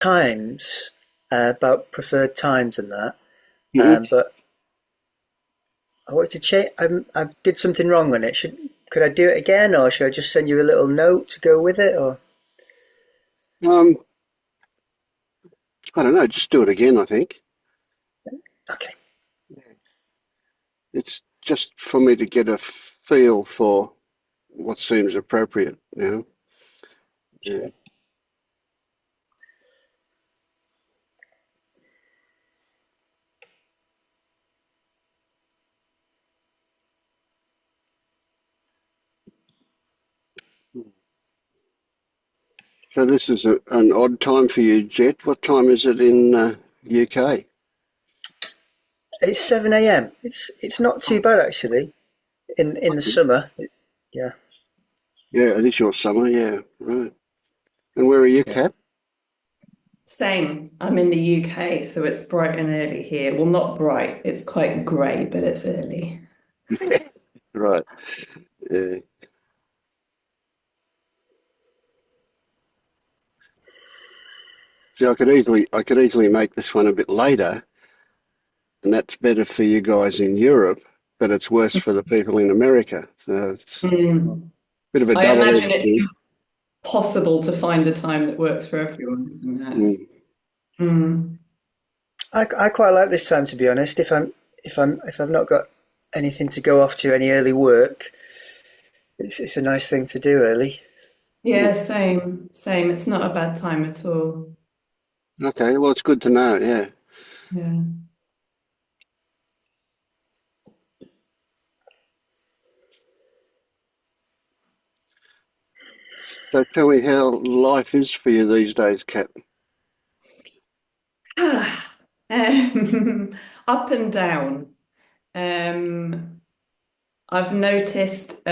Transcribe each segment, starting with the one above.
times about preferred times and that, Mhm. but I wanted to change. I did something wrong on it. Could I do it again, or should I just send you a little note to go with it? Or Um, I don't know, just do it again, I think. okay, It's just for me to get a feel for what seems appropriate, you know. Yeah. sure. So this is an odd time for you, Jet. What time is it in UK? It's 7 a.m. It's not too Oh, bad actually. In the okay. summer, yeah, Yeah, it is your summer, yeah, right. And where are you, yeah. Cap? Same. I'm in the UK, so it's bright and early here. Well, not bright. It's quite grey, but it's early. Right. Yeah. See, I could easily make this one a bit later, and that's better for you guys in Europe, but it's worse for the people in America. So it's a Mm. bit of a I imagine double-edged it's sword. possible to find a time that works for everyone, isn't it? Mm. Mm. I quite like this time to be honest. If I've not got anything to go off to any early work, it's a nice thing to do early. Yeah, same, same. It's not a bad time at all. Okay, well, it's good to know. Yeah. Yeah. So tell me how life is for you these days, Cap. Up and down. Um, I've noticed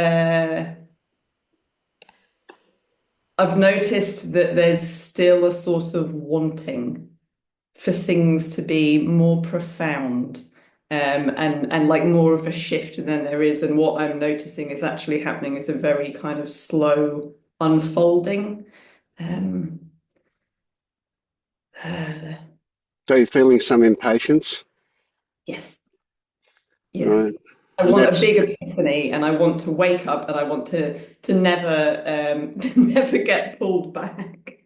I've noticed that there's still a sort of wanting for things to be more profound, and like more of a shift than there is. And what I'm noticing is actually happening is a very kind of slow unfolding. Um, uh, So you're feeling some impatience, yes, right? yes. I And want a that's, big epiphany, and I want to wake up, and I want to never to never get pulled back.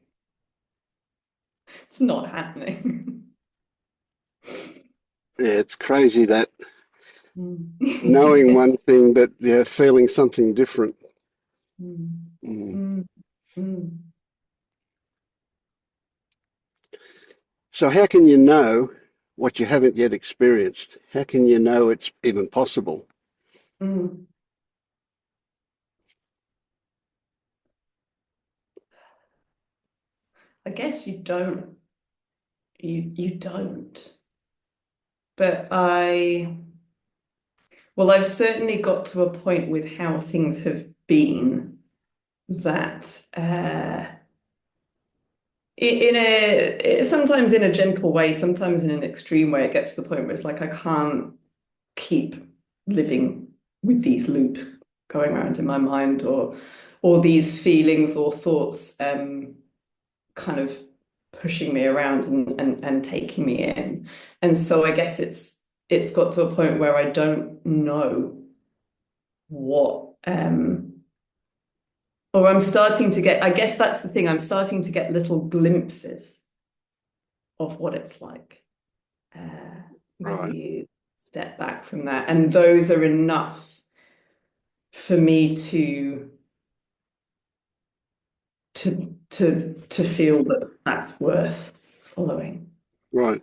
It's not happening. yeah, it's crazy that knowing Mm. one thing, but yeah, feeling something different. Mm. Mm. Mm. Mm. So how can you know what you haven't yet experienced? How can you know it's even possible? Mm. I guess you don't. You don't. But well, I've certainly got to a point with how things have been that in sometimes in a gentle way, sometimes in an extreme way, it gets to the point where it's like I can't keep living with these loops going around in my mind, or these feelings or thoughts kind of pushing me around and taking me in. And so I guess it's got to a point where I don't know what or I'm starting to get, I guess that's the thing, I'm starting to get little glimpses of what it's like when Right, you step back from that. And those are enough for me to feel that that's worth following. right.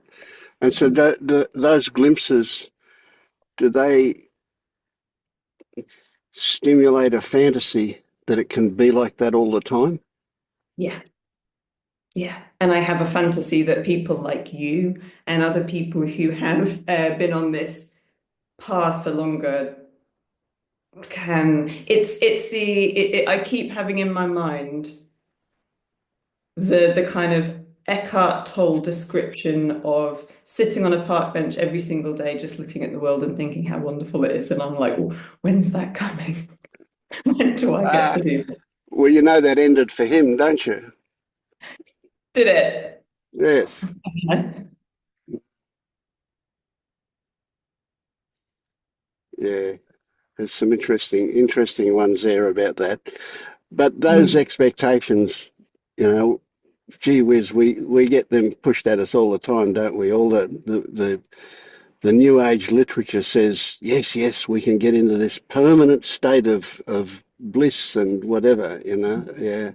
And so those glimpses, do they stimulate a fantasy that it can be like that all the time? Yeah. Yeah. And I have a fantasy that people like you and other people who have been on this path for longer can. I keep having in my mind the kind of Eckhart Tolle description of sitting on a park bench every single day, just looking at the world and thinking how wonderful it is. And I'm like, well, when's that coming? When do I get Ah, to do that? well, you know that ended for him, don't you? Did it? Yes. Yeah. There's some interesting ones there about that. But those Mm. expectations, you know, gee whiz, we get them pushed at us all the time, don't we? All the new age literature says, yes, yes, we can get into this permanent state of bliss and whatever, you know. Yeah.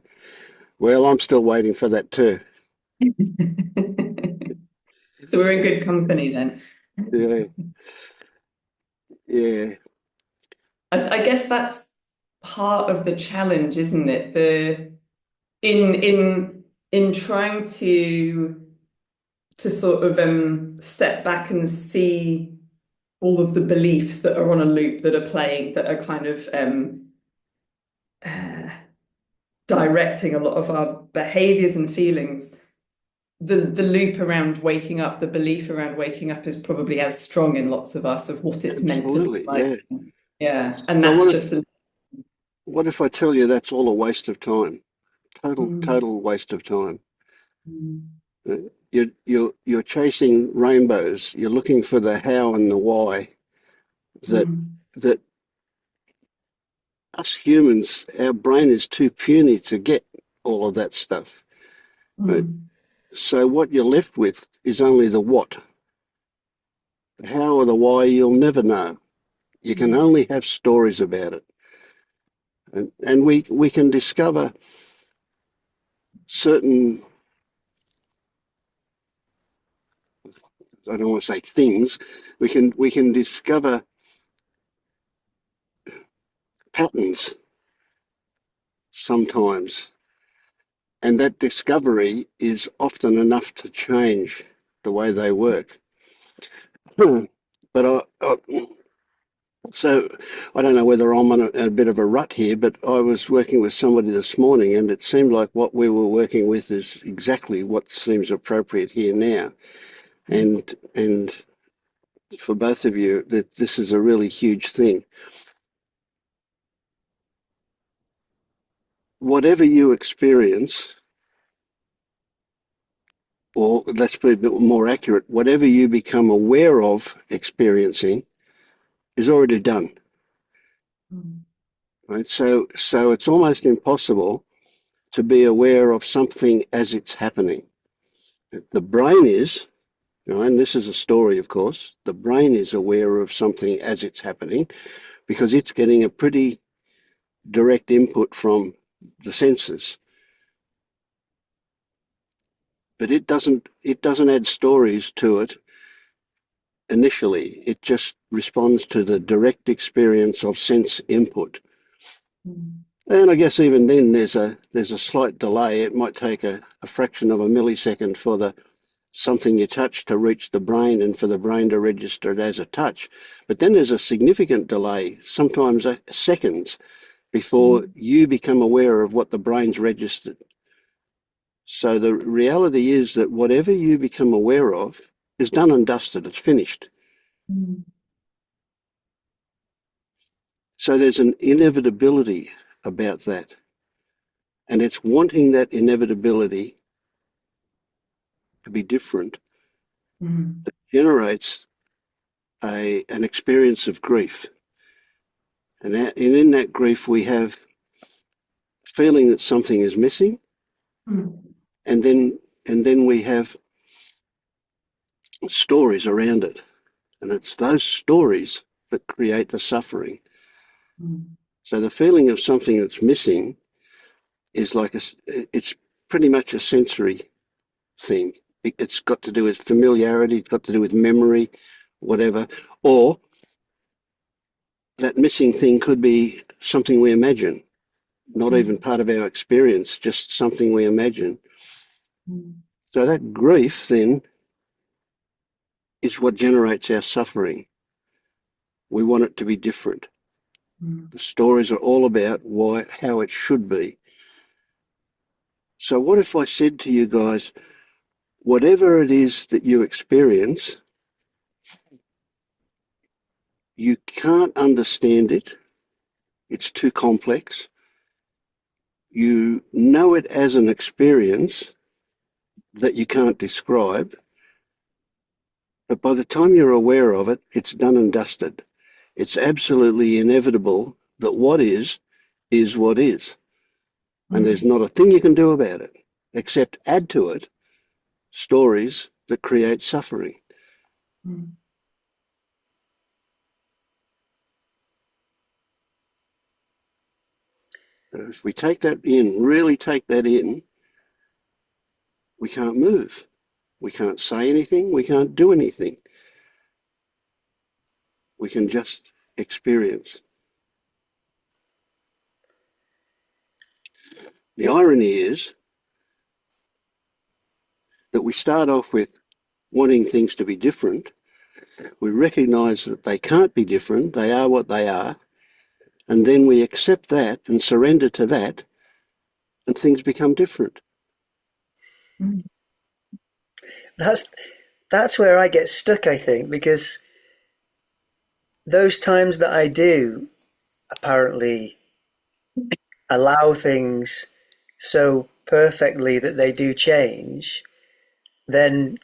Well, I'm still waiting for that too. So we're in good company then. Yeah. Yeah. I guess that's part of the challenge, isn't it? The in trying to sort of step back and see all of the beliefs that are on a loop that are playing, that are kind of uh, directing a lot of our behaviors and feelings. The loop around waking up, the belief around waking up is probably as strong in lots of us of what it's meant to be Absolutely. like. Yeah. Yeah. And So that's just a what if I tell you that's all a waste of time? mm, Total waste of time. mm, Uh, you're chasing rainbows. You're looking for the how and the why that mm, that us humans, our brain is too puny to get all of that stuff. Right? mm, So what you're left with is only the what. The how or the why you'll never know. You can mm, only have stories about it. And we can discover certain, I don't want to say things, we can discover patterns sometimes. And that discovery is often enough to change the way they work. But so I don't know whether I'm on a bit of a rut here, but I was working with somebody this morning, and it seemed like what we were working with is exactly what seems appropriate here now. And for both of you, that this is a really huge thing. Whatever you experience, or let's be a bit more accurate, whatever you become aware of experiencing is already done. mm, Right? So it's almost impossible to be aware of something as it's happening. The brain is, you know, and this is a story, of course, the brain is aware of something as it's happening because it's getting a pretty direct input from the senses. But it doesn't add stories to it initially. It just responds to the direct experience of sense input. mm, And I guess even then there's a slight delay. It might take a fraction of a millisecond for the something you touch to reach the brain and for the brain to register it as a touch. But then there's a significant delay, sometimes seconds, before mm, you become aware of what the brain's registered. So the reality is that whatever you become aware of is done and dusted, it's finished. mm, So there's an inevitability about that. And it's wanting that inevitability to be different mm, that generates an experience of grief. And in that grief, we have feeling that something is missing, mm, and then we have stories around it. And it's those stories that create the suffering. mm, So the feeling of something that's missing is it's pretty much a sensory thing. It's got to do with familiarity, it's got to do with memory, whatever. Or that missing thing could be something we imagine, not even mm, part of our experience, just something we imagine. mm, So that grief then is what generates our suffering. We want it to be different. mm, The stories are all about how it should be. So what if I said to you guys, whatever it is that you experience, you can't understand it. It's too complex. You know it as an experience, that you can't describe, but by the time you're aware of it, it's done and dusted. It's absolutely inevitable that what is what is. And there's not a thing you can do about it, except add to it stories that create suffering. Mm. So if we take that in, really take that in, we can't move. We can't say anything. We can't do anything. We can just experience. The It, irony is that we start off with wanting things to be different. We recognize that they can't be different. They are what they are. And then we accept that and surrender to that, and things become different. Mm. that's that's where I get stuck, I think, because those times that I do apparently allow things so perfectly that they do change, then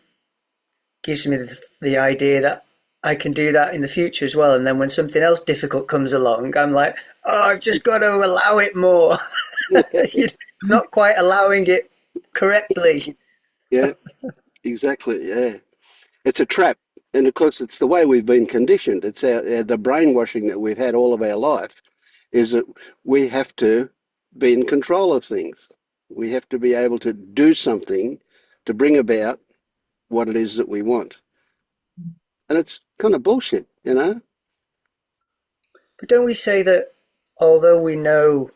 gives me the idea that I can do that in the future as well. And then when something else difficult comes along, I'm like, oh, I've just got to allow it more. You know, I'm not quite allowing it correctly. Yeah, exactly. Yeah. It's a trap. And of course, it's the way we've been conditioned. It's the brainwashing that we've had all of our life is that we have to be in control of things. We have to be able to do something to bring about what it is that we want. And it's kind of bullshit, you know? But don't we say that although we know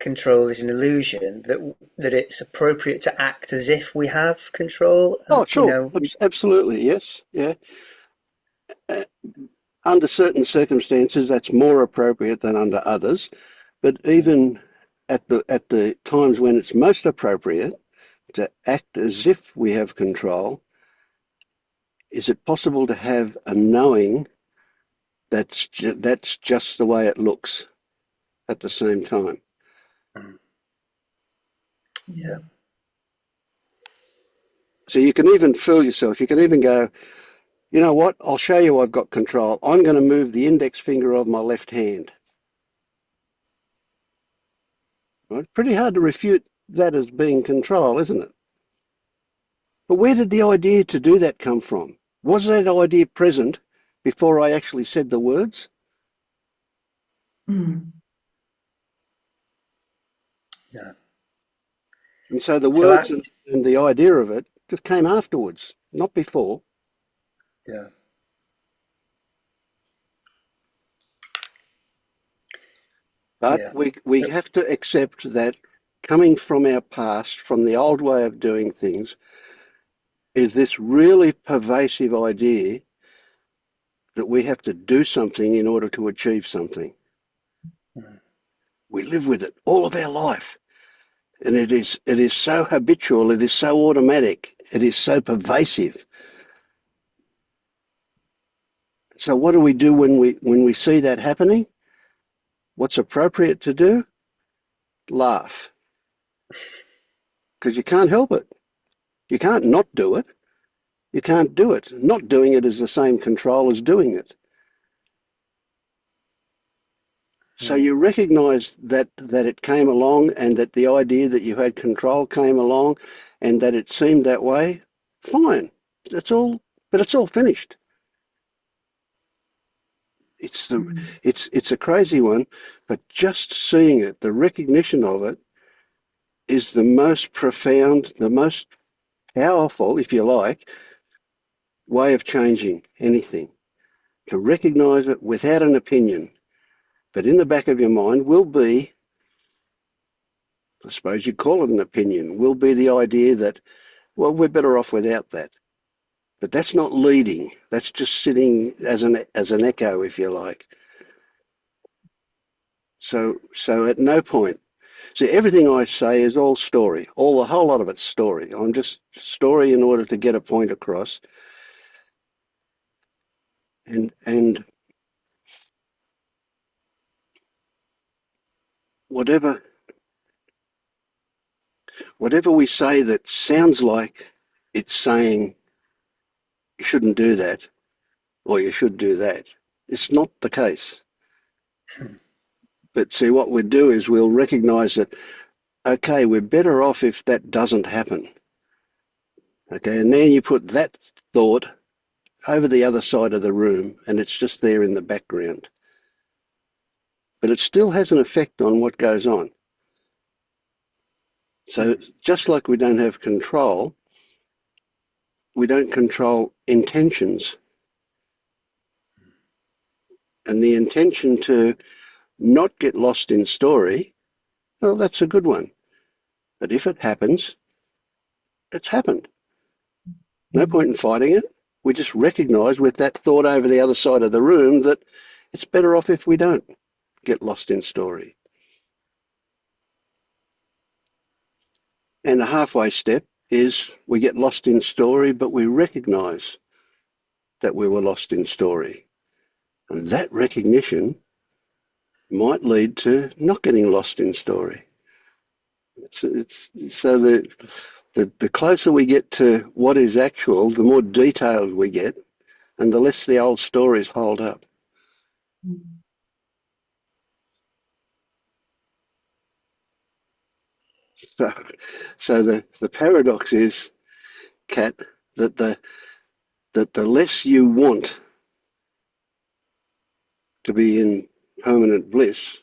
control is an illusion, that it's appropriate to act as if we have control? Oh, You sure. know, Absolutely. Yes. Yeah. Uh, Under certain circumstances, that's more appropriate than under others. But even at the times when it's most appropriate to act as if we have control, is it possible to have a knowing that's just the way it looks at the same time? yeah, So you can even fool yourself. You can even go, you know what? I'll show you I've got control. I'm going to move the index finger of my left hand. Well, it's pretty hard to refute that as being control, isn't it? But where did the idea to do that come from? Was that idea present before I actually said the words? Mm. yeah. And so the So words act, and the idea of it just came afterwards, not before. yeah, But yeah, we have to accept that coming from our past, from the old way of doing things, is this really pervasive idea that we have to do something in order to achieve something. We live with it all of our life. And it is so habitual, it is so automatic, it is so pervasive. So what do we do when we see that happening? What's appropriate to do? Laugh. Because you can't help it. You can't not do it. You can't do it. Not doing it is the same control as doing it. So mm, you recognize that it came along and that the idea that you had control came along and that it seemed that way. Fine. That's all, but it's all finished. It's the Mm. it's a crazy one, but just seeing it, the recognition of it is the most profound, the most powerful, if you like, way of changing anything. To recognize it without an opinion, but in the back of your mind will be, I suppose you'd call it an opinion, will be the idea that, well, we're better off without that. But that's not leading. That's just sitting as an echo, if you like. So at no point. See, everything I say is all story. A whole lot of it's story. I'm just story in order to get a point across. And whatever whatever we say that sounds like it's saying you shouldn't do that or you should do that, it's not the case. But see, what we'd do is we'll recognize that, okay, we're better off if that doesn't happen. Okay, and then you put that thought over the other side of the room and it's just there in the background. But it still has an effect on what goes on. So just like we don't have control, we don't control intentions. And the intention to not get lost in story, well, that's a good one. But if it happens, it's happened. No point in fighting it. We just recognise with that thought over the other side of the room that it's better off if we don't get lost in story. And a halfway step is we get lost in story, but we recognise that we were lost in story. And that recognition might lead to not getting lost in story. It's so the closer we get to what is actual, the more detailed we get, and the less the old stories hold up. So, so the paradox is, Kat, that the less you want to be in permanent bliss,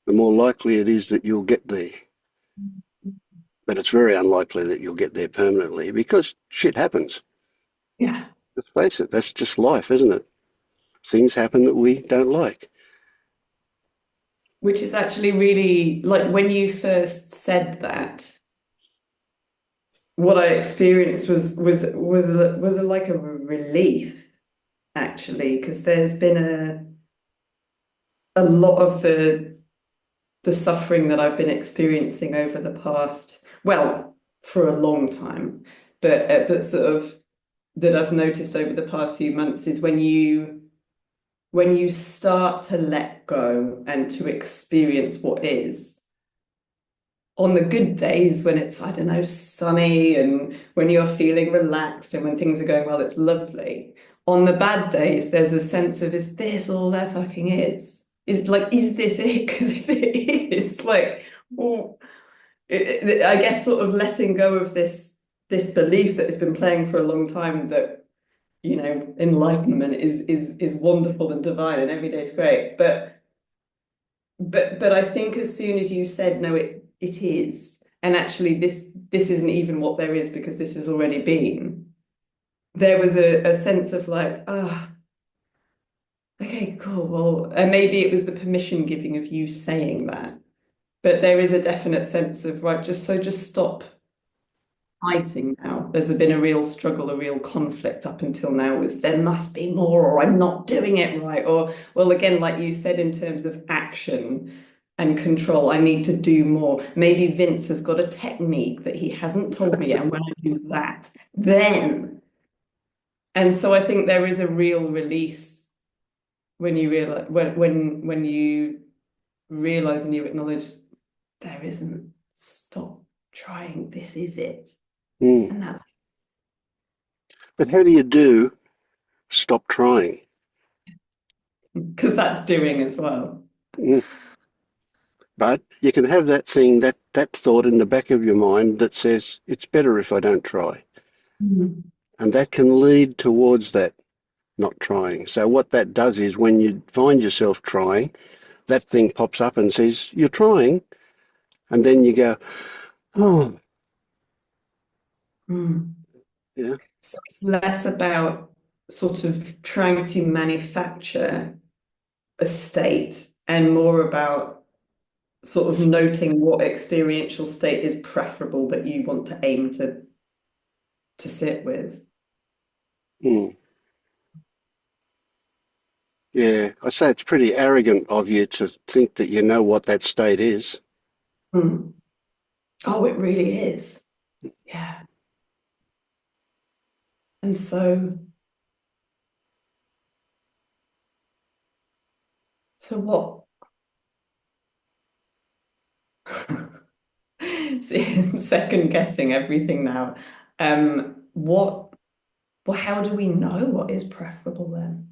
the more likely it is that you'll get there. But it's very unlikely that you'll get there permanently because shit happens. Yeah. Let's face it, that's just life, isn't it? Things happen that we don't like. Which is actually really like when you first said that, what I experienced was like a relief actually, because there's been a lot of the suffering that I've been experiencing over the past, well, for a long time, but sort of that I've noticed over the past few months is when you start to let go and to experience what is. On the good days when it's, I don't know, sunny and when you're feeling relaxed and when things are going well, it's lovely. On the bad days, there's a sense of, is this all there fucking is? Is this it? Because if it is, like, well, I guess sort of letting go of this belief that has been playing for a long time that, you know, enlightenment is wonderful and divine and every day is great. But I think as soon as you said no, it is, and actually this isn't even what there is because this has already been. There was a sense of like, okay, cool. Well, and maybe it was the permission giving of you saying that, but there is a definite sense of right, just stop fighting now. There's been a real struggle, a real conflict up until now with there must be more, or I'm not doing it right, or well, again, like you said, in terms of action and control, I need to do more. Maybe Vince has got a technique that he hasn't told me yet, and when I do that, then. And so I think there is a real release when you realize when you realize and you acknowledge there isn't. Stop trying. This is it. Mm. And that's But how do you do stop trying? because that's doing as well. Mm. But you can have that thing, that thought in the back of your mind that says, it's better if I don't try. Mm. And that can lead towards that not trying. So what that does is when you find yourself trying, that thing pops up and says, you're trying. And then you go, oh, Mm. yeah. So it's less about sort of trying to manufacture a state and more about sort of noting what experiential state is preferable that you want to aim to sit with. Mm. Yeah, I say it's pretty arrogant of you to think that you know what that state is. Mm. Oh, it really is. Yeah. And so what? second guessing everything now. What, well, how do we know what is preferable then?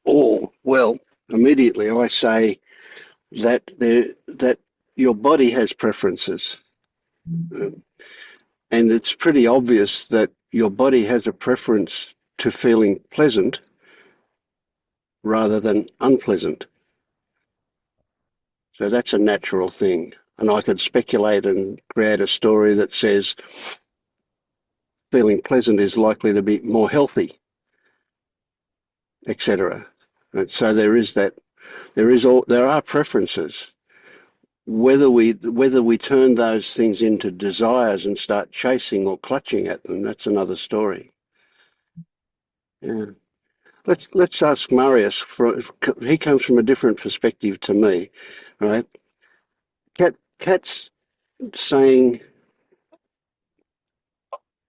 Or, well, immediately I say that your body has preferences. Uh, And it's pretty obvious that your body has a preference to feeling pleasant rather than unpleasant. So that's a natural thing. And I could speculate and create a story that says feeling pleasant is likely to be more healthy, etc. So there is that. There are preferences. Whether we turn those things into desires and start chasing or clutching at them, that's another story. Yeah. Let's ask Marius. He comes from a different perspective to me, right? Cat's saying,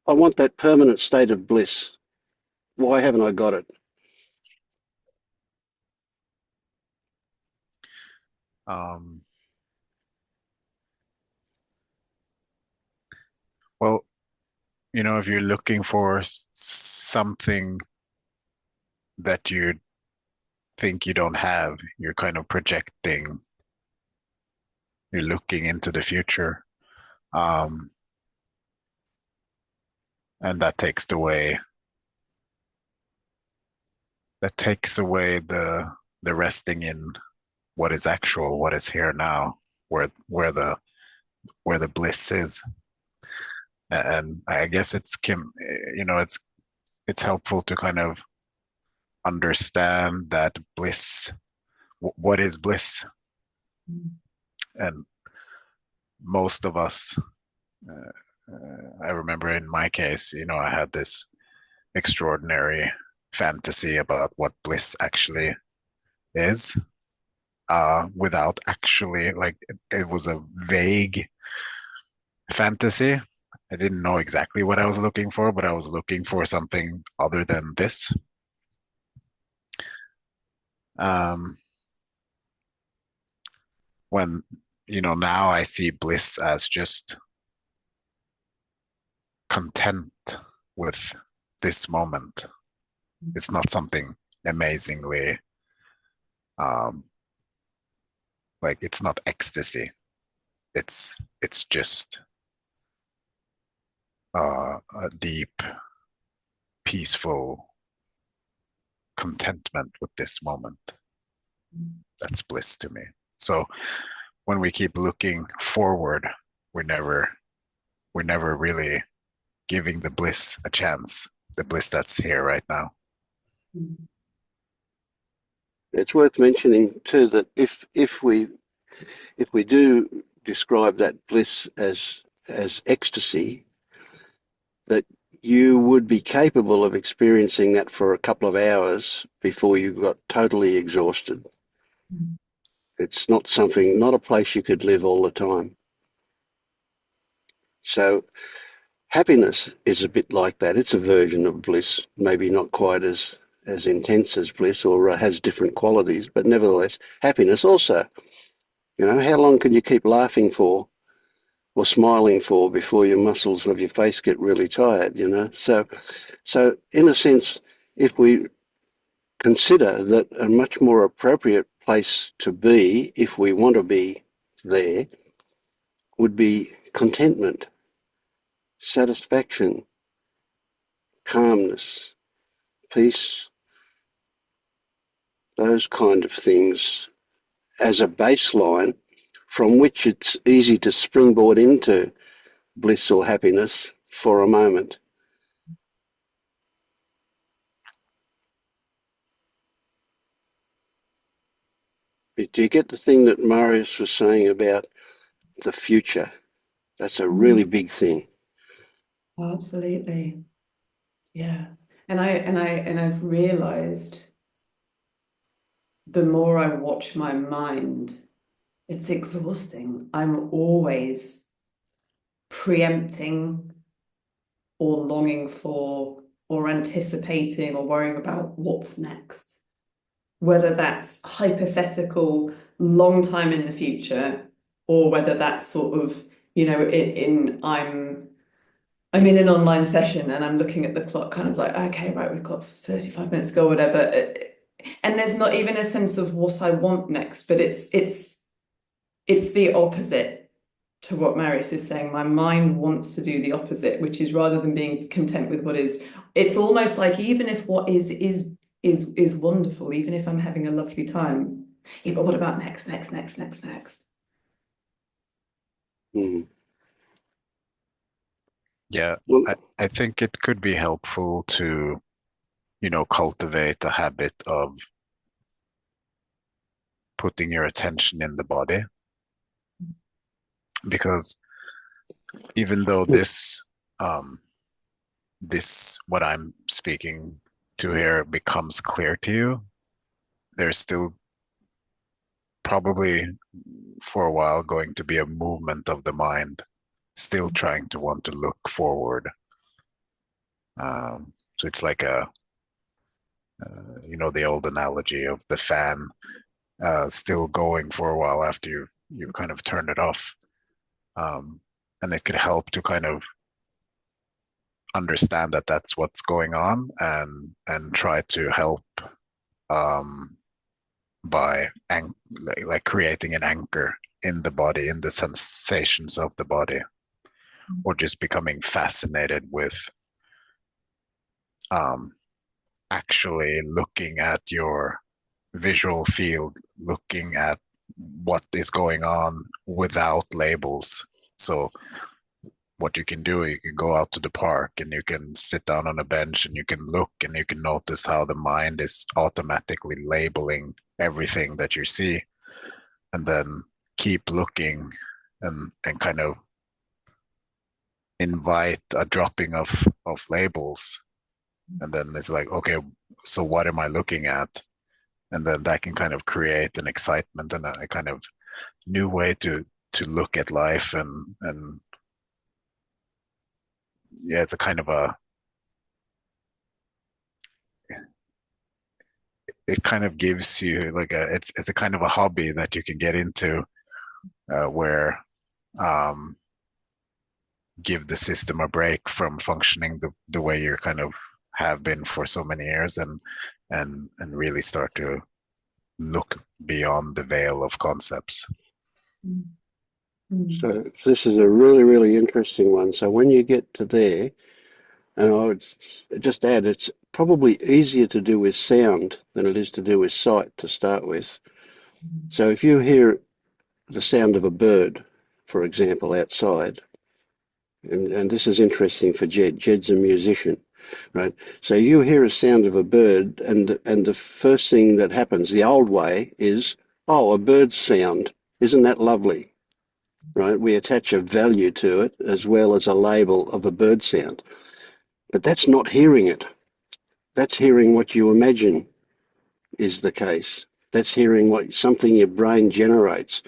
"I want that permanent state of bliss. Why haven't I got it?" Um, well, if you're looking for something that you think you don't have, you're kind of projecting, you're looking into the future. Um, and that takes away the resting in what is actual, what is here now, where the bliss is. And I guess it's helpful to kind of understand that bliss. What is bliss? And most of us, I remember in my case, I had this extraordinary fantasy about what bliss actually is, without actually, like, it was a vague fantasy. I didn't know exactly what I was looking for, but I was looking for something other than this. Um, when, now I see bliss as just content with this moment. It's not something amazingly, um, like, it's not ecstasy. It's just a deep, peaceful contentment with this moment. That's bliss to me. So when we keep looking forward, we're never really giving the bliss a chance, the bliss that's here right now. It's worth mentioning too that if we do describe that bliss as ecstasy, that you would be capable of experiencing that for a couple of hours before you got totally exhausted. It's not a place you could live all the time. So happiness is a bit like that. It's a version of bliss, maybe not quite as intense as bliss, or has different qualities, but nevertheless, happiness also. How long can you keep laughing for or smiling for before your muscles of your face get really tired? So in a sense, if we consider that a much more appropriate place to be, if we want to be there, would be contentment, satisfaction, calmness, peace, those kind of things as a baseline from which it's easy to springboard into bliss or happiness for a moment. Do you get the thing that Marius was saying about the future? That's a really big thing. Oh, absolutely. Yeah. And I've realized the more I watch my mind, it's exhausting. I'm always preempting or longing for or anticipating or worrying about what's next. Whether that's hypothetical, long time in the future, or whether that's sort of, I'm in an online session and I'm looking at the clock, kind of like, okay, right, we've got 35 minutes to go, whatever. And there's not even a sense of what I want next, but it's the opposite to what Marius is saying. My mind wants to do the opposite, which is, rather than being content with what is, it's almost like, even if what is wonderful, even if I'm having a lovely time, yeah, but what about next? Mm. Yeah, Well, I think it could be helpful to, cultivate a habit of putting your attention in the body, because even though um, this what I'm speaking to here becomes clear to you, there's still probably for a while going to be a movement of the mind, still trying to want to look forward. So it's like the old analogy of the fan still going for a while after you've kind of turned it off. And it could help to kind of understand that that's what's going on, and try to help by like creating an anchor in the body, in the sensations of the body, or just becoming fascinated with actually looking at your visual field, looking at what is going on without labels. So what you can do, you can go out to the park and you can sit down on a bench and you can look and you can notice how the mind is automatically labeling everything that you see, and then keep looking and kind of invite a dropping of labels. And then it's like, okay, so what am I looking at? And then that can kind of create an excitement and a kind of new way to look at life. And yeah, it's a kind of it kind of gives you like it's a kind of a hobby that you can get into, where um, give the system a break from functioning the way you kind of have been for so many years, and really start to look beyond the veil of concepts. so this is a really, really interesting one. So when you get to there, and I would just add, it's probably easier to do with sound than it is to do with sight to start with. So if you hear the sound of a bird, for example, outside, and this is interesting for Jed. Jed's a musician, right? So you hear a sound of a bird, and the first thing that happens, the old way, is, oh, a bird's sound. Isn't that lovely? Right? We attach a value to it as well as a label of a bird sound. But that's not hearing it. That's hearing what you imagine is the case. That's hearing what something your brain generates.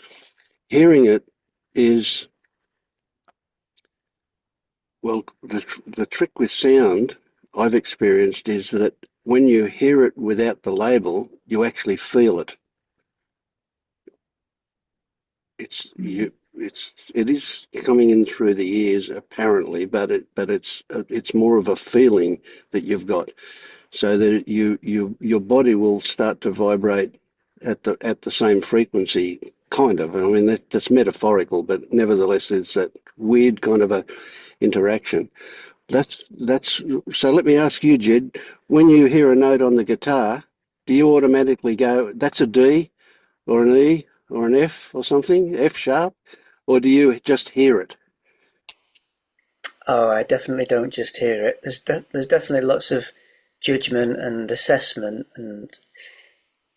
Hearing it is, well, the trick with sound I've experienced is that when you hear it without the label, you actually feel it. It is coming in through the ears apparently, but it's more of a feeling that you've got, so that your body will start to vibrate at the same frequency, kind of. I mean, that's metaphorical, but nevertheless, it's that weird kind of a interaction. That's so. Let me ask you, Jed, when you hear a note on the guitar, do you automatically go, that's a D or an E or an F or something, F sharp, or do you just hear it? Oh, I definitely don't just hear it. There's definitely lots of judgment and assessment, and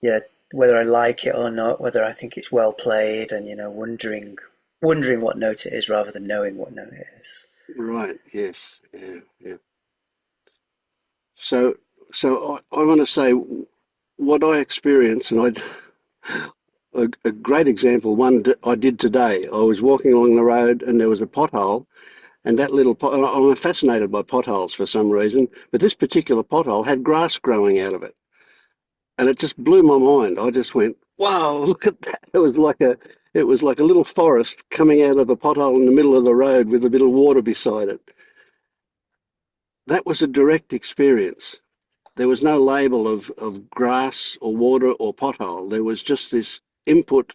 yeah, whether I like it or not, whether I think it's well played, and wondering what note it is rather than knowing what note it is. Right. Yes. Yeah. Yeah. So, I want to say what I experienced, and a great example. One I did today. I was walking along the road, and there was a pothole, and that little pot. I'm fascinated by potholes for some reason, but this particular pothole had grass growing out of it, and it just blew my mind. I just went, "Wow, look at that!" It was like It was like a little forest coming out of a pothole in the middle of the road with a bit of water beside it. That was a direct experience. There was no label of grass or water or pothole. There was just this input,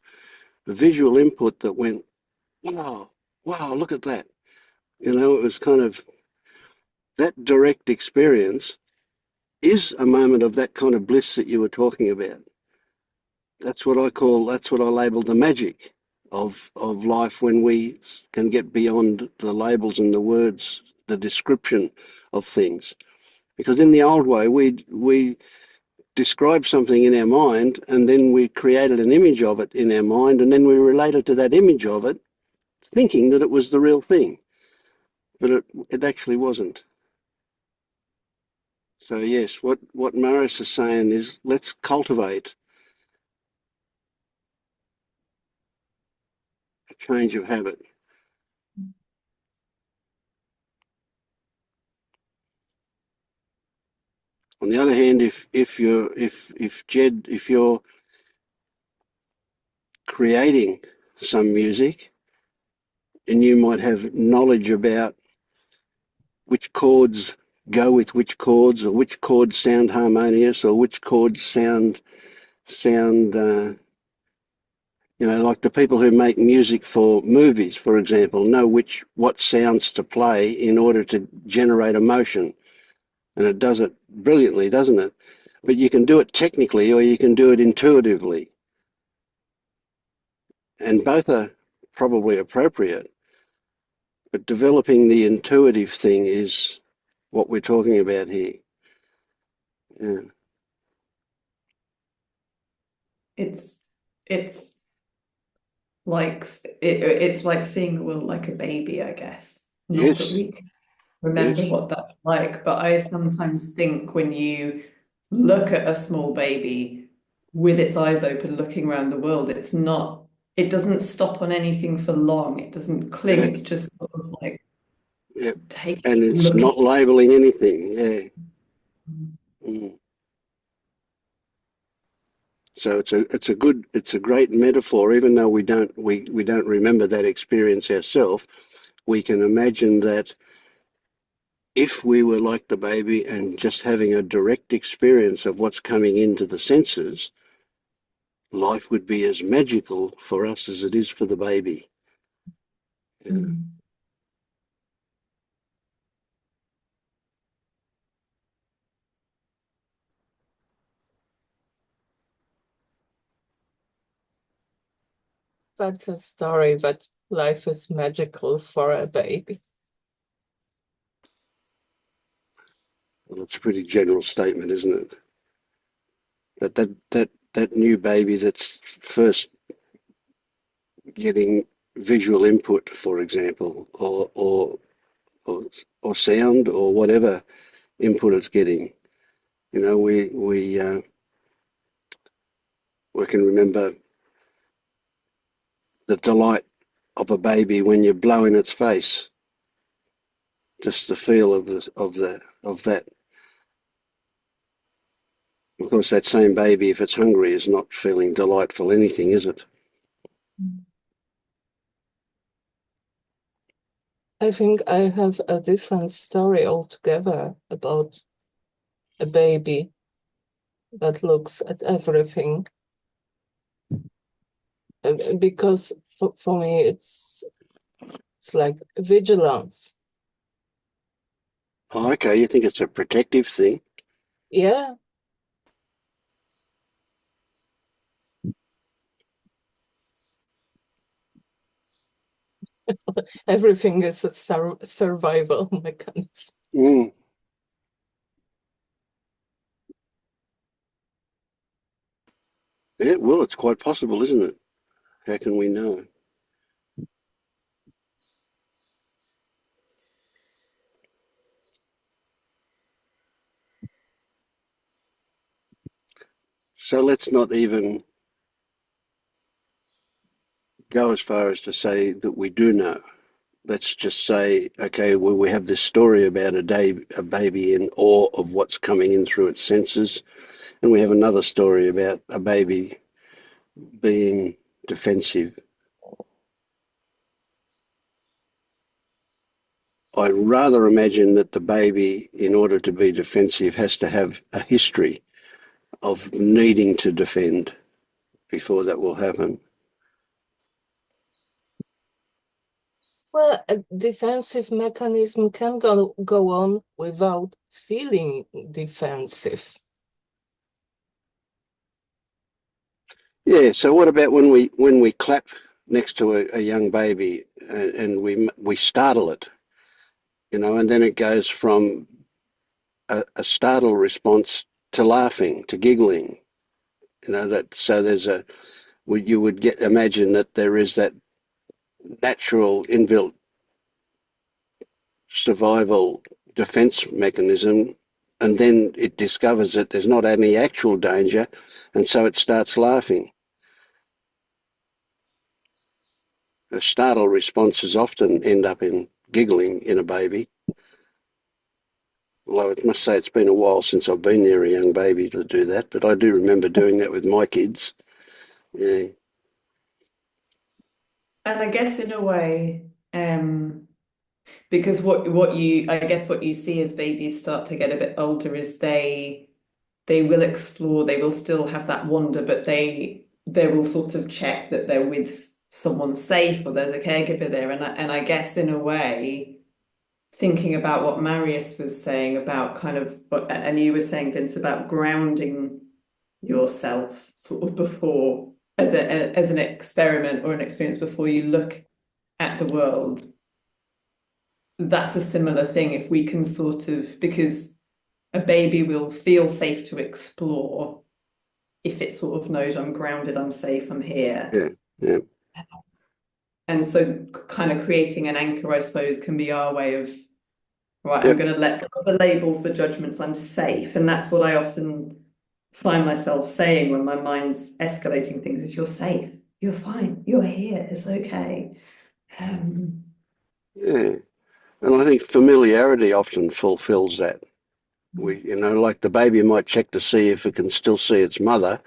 a visual input that went, wow, wow, look at that. You know, it was kind of that direct experience is a moment of that kind of bliss that you were talking about. That's what I label the magic of life when we can get beyond the labels and the words, the description of things. Because in the old way, we described something in our mind and then we created an image of it in our mind and then we related to that image of it, thinking that it was the real thing. But it actually wasn't. So yes, what Maris is saying is let's cultivate a change of habit. On the other hand, if you're creating some music and you might have knowledge about which chords go with which chords or which chords sound harmonious or which chords sound like the people who make music for movies, for example, know what sounds to play in order to generate emotion. And it does it brilliantly, doesn't it? But you can do it technically or you can do it intuitively. And both are probably appropriate. But developing the intuitive thing is what we're talking about here. Yeah. It's like it's like seeing the world like a baby, I guess. Not that Yes, we can remember yes, what that's like, but I sometimes think when you look at a small baby with its eyes open, looking around the world, it doesn't stop on anything for long. It doesn't cling. yeah, It's just sort of like yeah. taking, And it's looking. not labeling anything. Yeah. Mm. So it's a great metaphor, even though we don't remember that experience ourselves. We can imagine that if we were like the baby and just having a direct experience of what's coming into the senses, life would be as magical for us as it is for the baby. Yeah. Mm. That's a story that life is magical for a baby. Well, it's a pretty general statement, isn't it? But that new baby that's first getting visual input, for example, or sound or whatever input it's getting, we can remember the delight of a baby when you blow in its face. Just the feel of that. Of course, that same baby, if it's hungry, is not feeling delightful anything, is it? I think I have a different story altogether about a baby that looks at everything. Because for me, it's like vigilance. Oh, okay, you think it's a protective thing? Yeah, everything is a survival mechanism. Mm. Yeah, well, it's quite possible, isn't it? How can we know? So let's not even go as far as to say that we do know. Let's just say, okay, well, we have this story about a baby in awe of what's coming in through its senses, and we have another story about a baby being defensive. I rather imagine that the baby, in order to be defensive, has to have a history of needing to defend before that will happen. Well, a defensive mechanism can go on without feeling defensive. Yeah. So what about when we clap next to a young baby and we startle it, and then it goes from a startle response to laughing, to giggling, that so there's you would imagine that there is that natural inbuilt survival defense mechanism, and then it discovers that there's not any actual danger, and so it starts laughing. A startle responses often end up in giggling in a baby. Although I must say it's been a while since I've been near a young baby to do that, but I do remember doing that with my kids. Yeah. And I guess in a way, because what you see as babies start to get a bit older is they will explore, they will still have that wonder, but they will sort of check that they're with someone safe or there's a caregiver there. And I guess in a way, thinking about what Marius was saying about kind of and you were saying, Vince, about grounding yourself sort of before as an experiment or an experience before you look at the world. That's a similar thing. If we can sort of, because a baby will feel safe to explore if it sort of knows I'm grounded, I'm safe, I'm here. Yeah. Yeah. And so kind of creating an anchor, I suppose, can be our way of, right, I'm Yep. going to let go of the labels, the judgments, I'm safe. And that's what I often find myself saying when my mind's escalating things is, you're safe, you're fine, you're here, it's okay. Yeah. And I think familiarity often fulfills that. Like the baby might check to see if it can still see its mother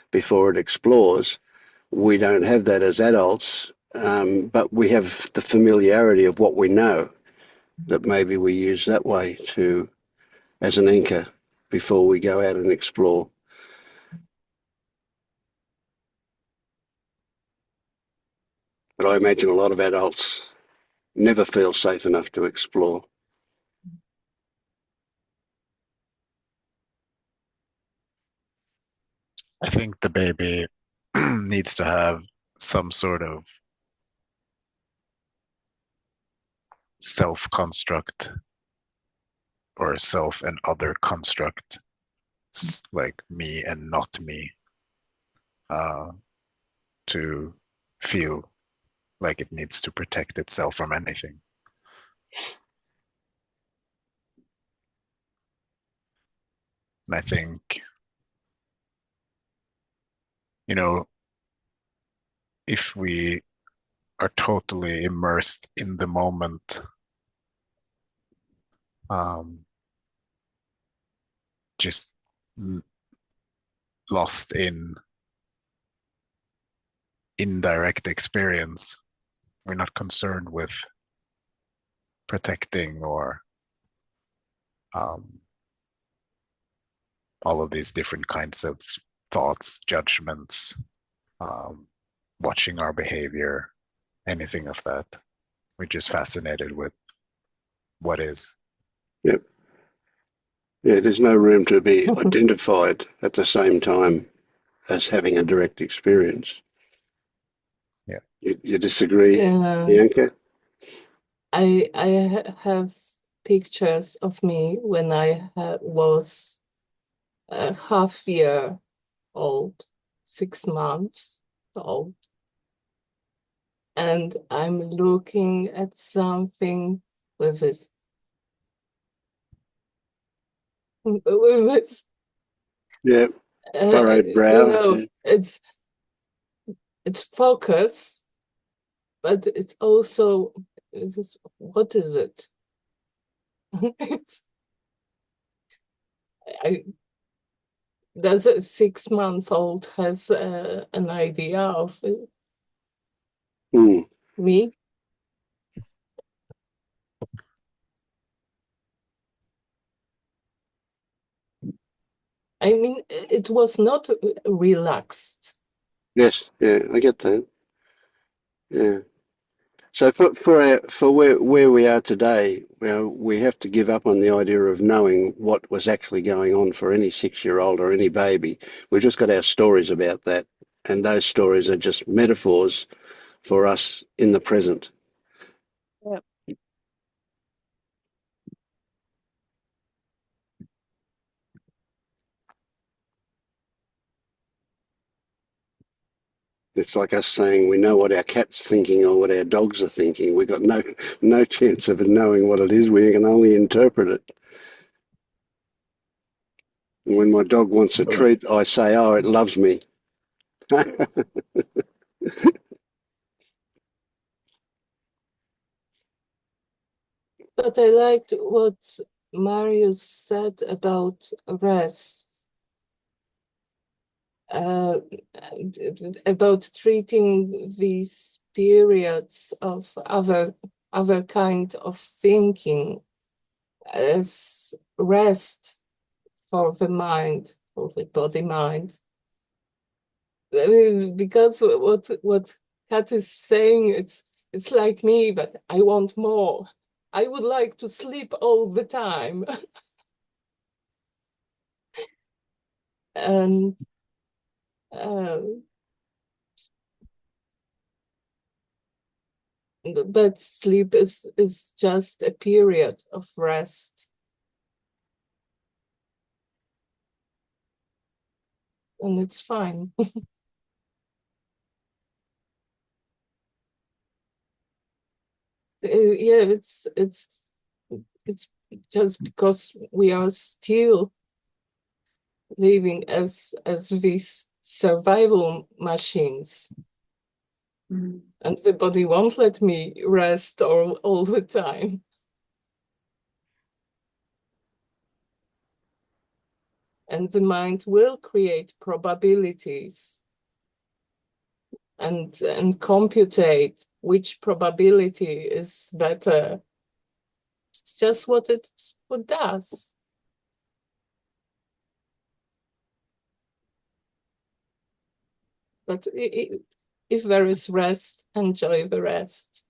before it explores. We don't have that as adults, but we have the familiarity of what we know that maybe we use that way as an anchor before we go out and explore. But I imagine a lot of adults never feel safe enough to explore. I think the baby needs to have some sort of self construct or self and other construct, like me and not me, uh, to feel like it needs to protect itself from anything. And I think, if we are totally immersed in the moment, just lost in indirect experience, we're not concerned with protecting or all of these different kinds of thoughts, judgments, watching our behavior, anything of that. We're just fascinated with what is. Yep. Yeah, there's no room to be identified at the same time as having a direct experience. Yeah. You disagree, Yeah. Bianca? I have pictures of me when I was a half year old, 6 months old, and I'm looking at something with this Yeah, furrowed brow. Yeah. it's focus, but it's also what is it? Does a 6-month-old has an idea of Hmm. me? I mean, it was not relaxed. Yes, yeah, I get that. Yeah. So for where we are today, we have to give up on the idea of knowing what was actually going on for any 6-year-old or any baby. We've just got our stories about that, and those stories are just metaphors for us in the present. Yeah. It's like us saying we know what our cat's thinking or what our dogs are thinking. We've got no chance of knowing what it is. We can only interpret it. And when my dog wants a treat, I say, "Oh, it loves me." But I liked what Marius said about rest, about treating these periods of other kind of thinking as rest for the mind, for the body mind. I mean, because what Kat is saying, it's like me, but I want more. I would like to sleep all the time. And uh, but sleep is just a period of rest, and it's fine. Yeah, it's just because we are still living as these survival machines, and the body won't let me rest all the time. And the mind will create probabilities and computate which probability is better. It's just what it does. But if there is rest, enjoy the rest.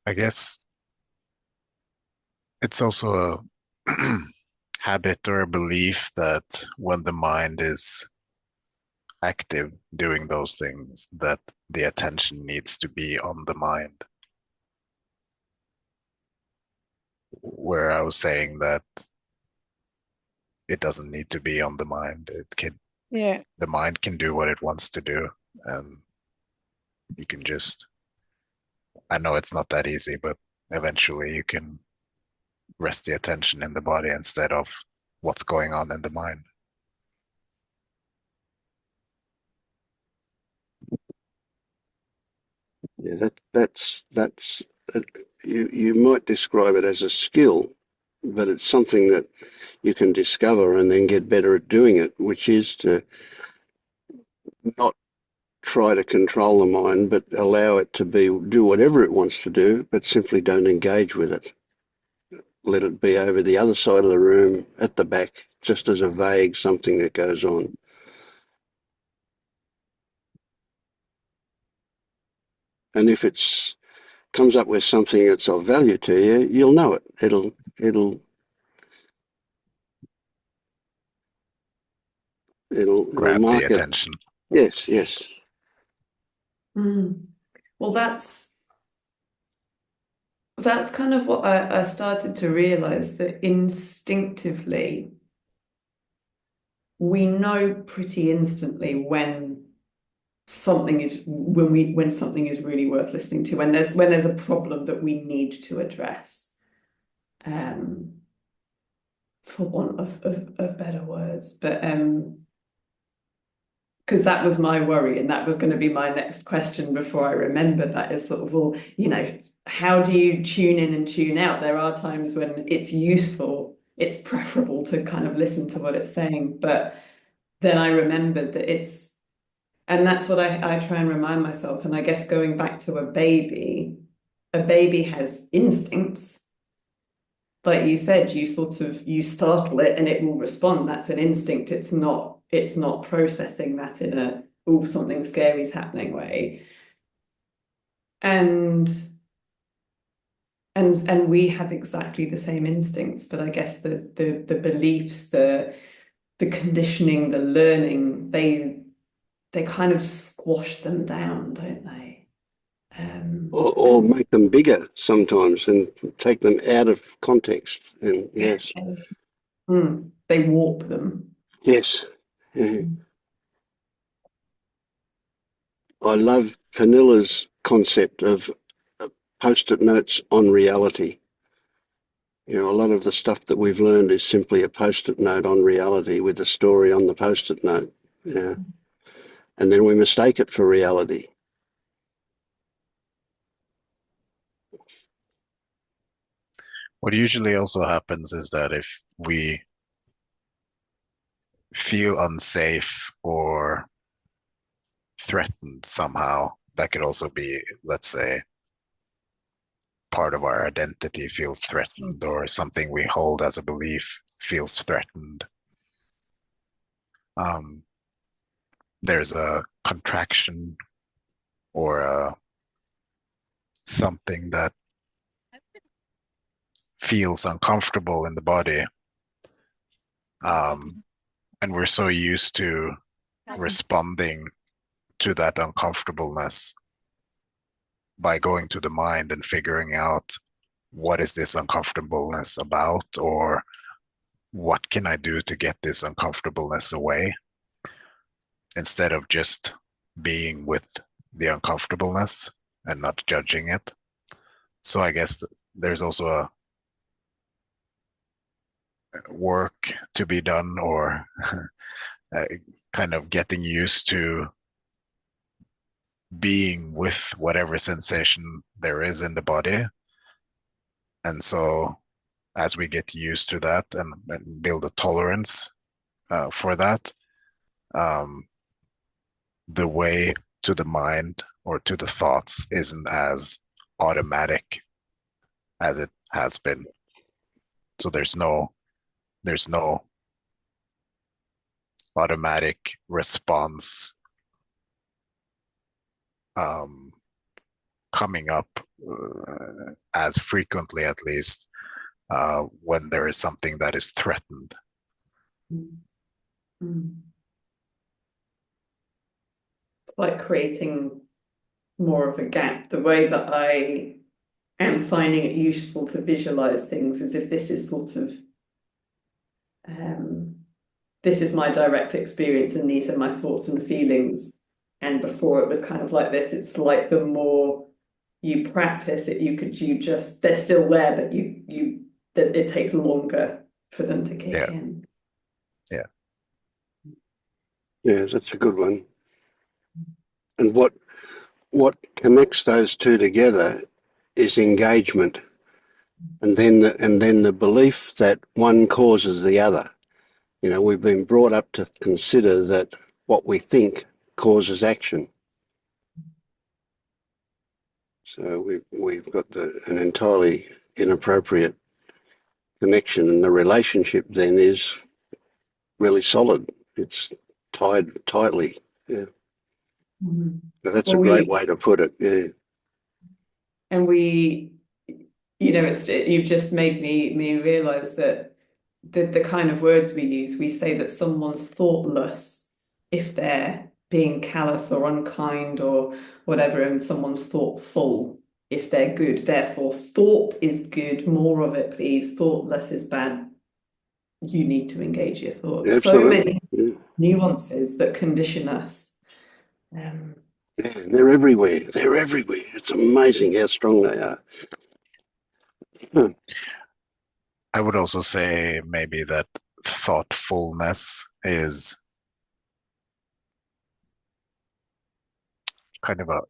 I guess it's also a habit or a belief that when the mind is active doing those things, that the attention needs to be on the mind. Where I was saying that it doesn't need to be on the mind. The mind can do what it wants to do, and you can just, I know it's not that easy, but eventually you can rest the attention in the body instead of what's going on in the mind. Yeah, that's you might describe it as a skill, but it's something that you can discover and then get better at doing it, which is to not try to control the mind, but allow it to do whatever it wants to do, but simply don't engage with it. Let it be over the other side of the room, at the back, just as a vague something that goes on. And if it's comes up with something that's of value to you, you'll know it. It'll Grab the mark it. attention. Yes, yes. Well, that's kind of what I started to realize, that instinctively we know pretty instantly when something is really worth listening to, when there's a problem that we need to address, for want of better words. But because that was my worry, and that was going to be my next question before I remembered that, is sort of, well, how do you tune in and tune out? There are times when it's useful, it's preferable to kind of listen to what it's saying, but then I remembered that And that's what I try and remind myself. And I guess going back to a baby has instincts. Like you said, you startle it and it will respond. That's an instinct. It's not processing that in a, oh, something scary is happening way. And we have exactly the same instincts, but I guess the beliefs, the conditioning, the learning, they kind of squash them down, don't they? or make them bigger sometimes and take them out of context. And yes, They warp them. yes. I love Panilla's concept of post-it notes on reality. You know, a lot of the stuff that we've learned is simply a post-it note on reality with a story on the post-it note. Yeah. And then we mistake it for reality. What usually also happens is that if we feel unsafe or threatened somehow, that could also be, let's say, part of our identity feels threatened, or something we hold as a belief feels threatened. There's a contraction or something that feels uncomfortable in the body. And we're so used to responding to that uncomfortableness by going to the mind and figuring out, what is this uncomfortableness about, or what can I do to get this uncomfortableness away, instead of just being with the uncomfortableness and not judging it. So I guess there's also a work to be done, or kind of getting used to being with whatever sensation there is in the body. And so as we get used to that and build a tolerance for that, the way to the mind or to the thoughts isn't as automatic as it has been. So there's no automatic response coming up as frequently, at least, when there is something that is threatened. It's like creating more of a gap. The way that I am finding it useful to visualize things is if this is sort of this is my direct experience and these are my thoughts and feelings. And before it was kind of like this, it's like the more you practice it, they're still there, but it takes longer for them to kick in. Yeah. Yeah, that's a good one. And what connects those two together is engagement, and then the belief that one causes the other. You know, we've been brought up to consider that what we think causes action. So we've got an entirely inappropriate connection, and the relationship then is really solid. It's tied tightly. Yeah. That's a great way to put it. Yeah. And you've just made me realize that the kind of words we use, we say that someone's thoughtless if they're being callous or unkind or whatever, and someone's thoughtful if they're good. Therefore, thought is good, more of it, please. Thoughtless is bad. You need to engage your thoughts. Absolutely. So many nuances that condition us. Yeah, they're everywhere. They're everywhere. It's amazing how strong they are. I would also say maybe that thoughtfulness is kind of a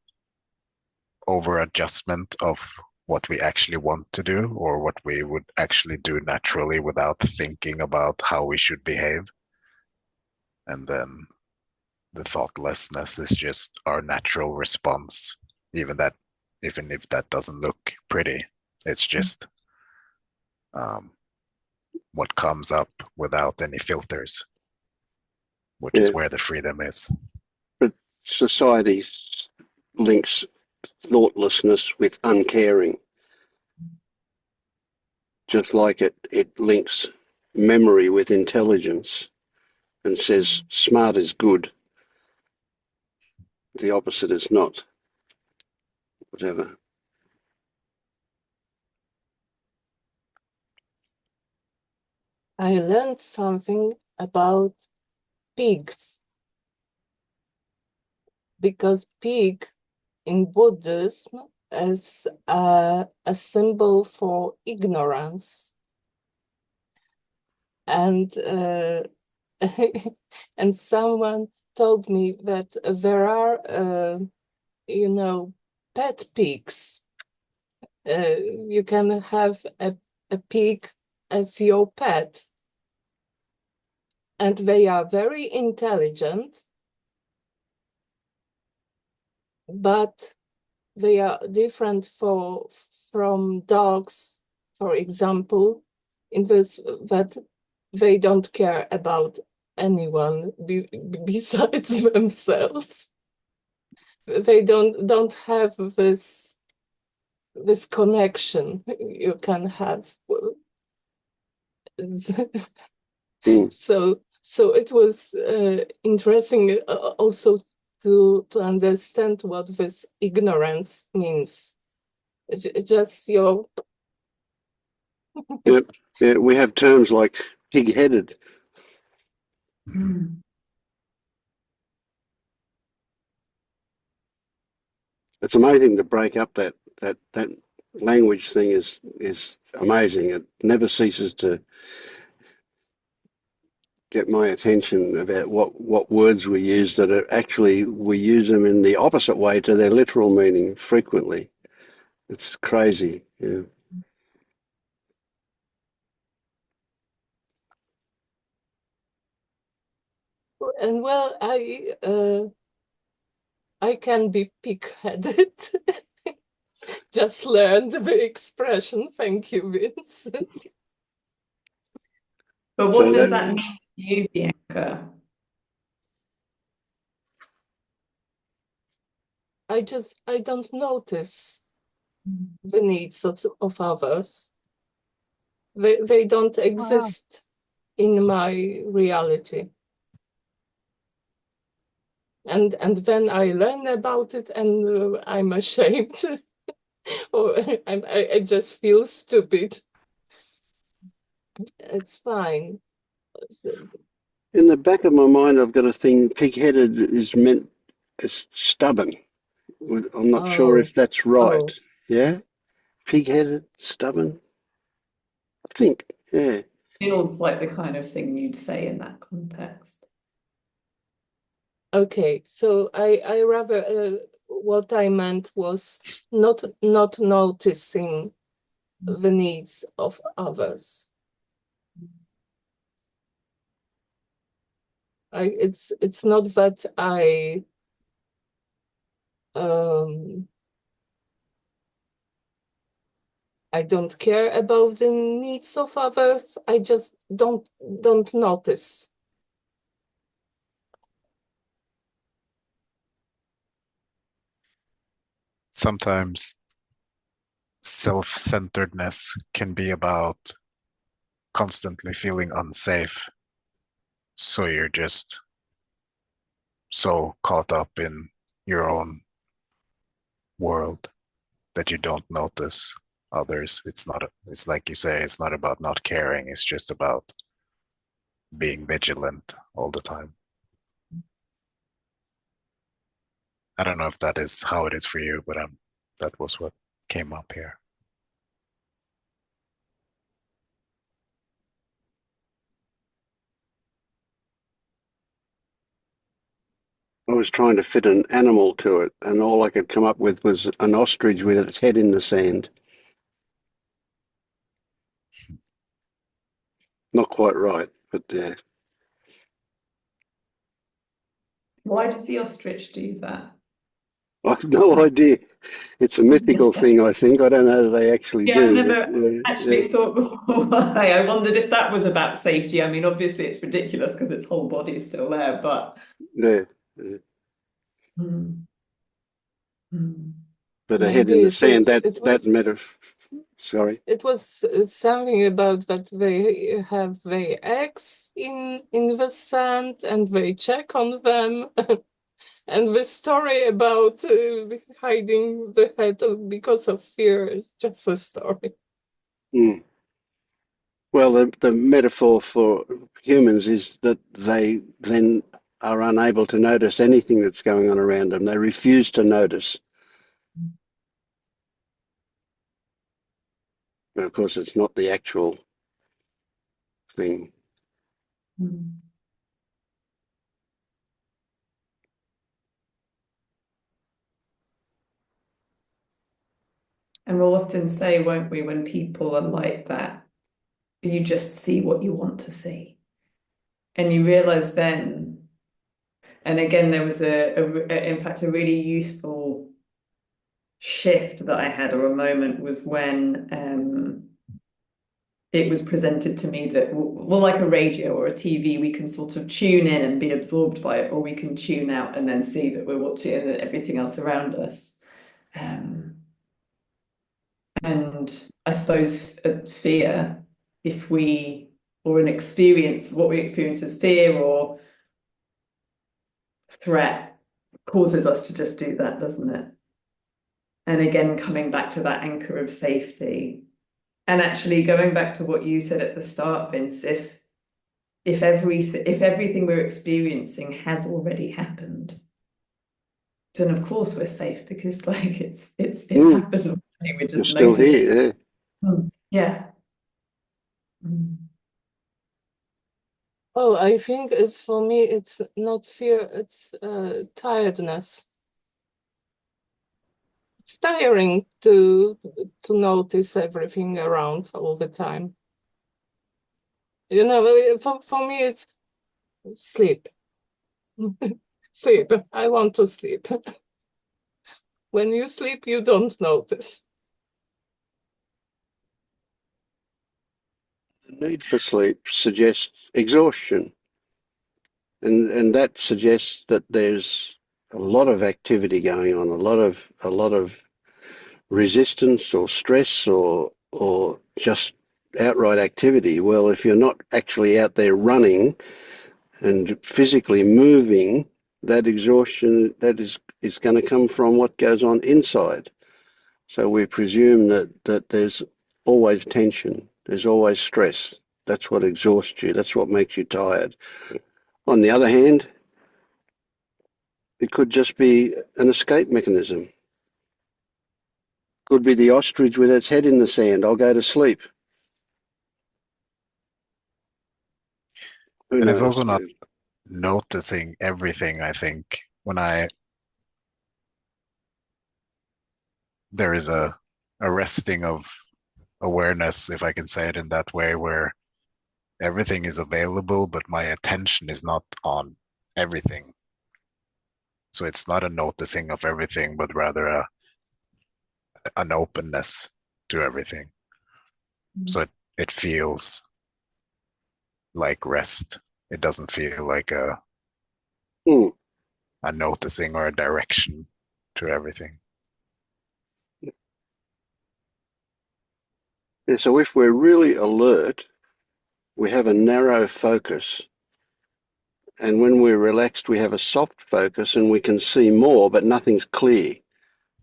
over adjustment of what we actually want to do, or what we would actually do naturally without thinking about how we should behave. And then the thoughtlessness is just our natural response, even if that doesn't look pretty. It's just what comes up without any filters, which Yeah, is where the freedom is. but society links thoughtlessness with uncaring, just like it links memory with intelligence and says smart is good, the opposite is not, whatever. I learned something about pigs, because pig in Buddhism is a symbol for ignorance. And and someone told me that there are, pet pigs. You can have a pig as your pet, and they are very intelligent, but they are different from dogs, for example, in this that they don't care about anyone besides themselves. They don't have this connection you can have. Mm. So it was interesting also to understand what this ignorance means. It's just your Yep. Yeah, we have terms like pig-headed. It's amazing to break up that language thing is amazing. It never ceases to get my attention about what words we use that are actually we use them in the opposite way to their literal meaning frequently. It's crazy. Yeah. and well, I can be pig-headed. Just learned the expression. Thank you, Vince. But what So does that that mean to you, Bianca? I don't notice the needs of others. They don't exist in my reality. And then I learn about it, and I'm ashamed, or I just feel stupid. It's fine. in the back of my mind, I've got a thing. Pig-headed is meant as stubborn. I'm not sure Oh, if that's right. oh, Yeah, pig-headed, stubborn. I think. Yeah. Feels like the kind of thing you'd say in that context. okay. So I rather what I meant was not noticing the needs of others. It's not that um I don't care about the needs of others. I just don't notice. Sometimes self-centeredness can be about constantly feeling unsafe. So you're just so caught up in your own world that you don't notice others. It's like you say, it's not about not caring, it's just about being vigilant all the time. I don't know if that is how it is for you, but that was what came up here. I was trying to fit an animal to it, and all I could come up with was an ostrich with its head in the sand. Not quite right, but Why does the ostrich do that? I've no idea. It's a mythical thing, I think. I don't know that they actually Yeah, I've do, but never actually thought why. I wondered if that was about safety. I mean, obviously it's ridiculous because its whole body is still there, but yeah, yeah. Hmm. Hmm. But a head in Maybe the sand, it that was matter. Sorry. something about that they have their eggs in the sand and they check on them. And the story about hiding the head because of fear is just a story. Mm. Well, the metaphor for humans is that they then are unable to notice anything that's going on around them. They refuse to notice. But of course, it's not the actual thing. Hmm. And we'll often say, won't we, when people are like that, you just see what you want to see. And you realize then, and again, there was in fact, a really useful shift that I had, or a moment, was when it was presented to me that, well, like a radio or a TV, we can sort of tune in and be absorbed by it, or we can tune out and then see that we're watching everything else around us. And I suppose fear, if we, or an experience, what we experience as fear or threat, causes us to just do that, doesn't it? And again, coming back to that anchor of safety. And actually going back to what you said at the start, Vince, if everything we're experiencing has already happened, then of course we're safe because like it's Mm. happened already. We're You're just still noticing. here, yeah. Yeah. Mm. Oh, I think for me it's not fear, it's tiredness. It's tiring to notice everything around all the time. You know, for me it's sleep. Sleep. I want to sleep. When you sleep, you don't notice. The need for sleep suggests exhaustion, and that suggests that there's a lot of activity going on, a lot of resistance or stress or just outright activity. Well, if you're not actually out there running and physically moving, that exhaustion is going to come from what goes on inside. So we presume that there's always tension, there's always stress. That's what exhausts you. That's what makes you tired. On the other hand, it could just be an escape mechanism. Could be the ostrich with its head in the sand. I'll go to sleep. Who And it's knows? also not noticing everything, I think. There is a resting of awareness, if I can say it in that way, where everything is available, but my attention is not on everything. So it's not a noticing of everything, but rather an openness to everything. So it feels like rest. It doesn't feel like Hmm. a noticing or a direction to everything. And so if we're really alert, we have a narrow focus. And when we're relaxed, we have a soft focus and we can see more, but nothing's clear.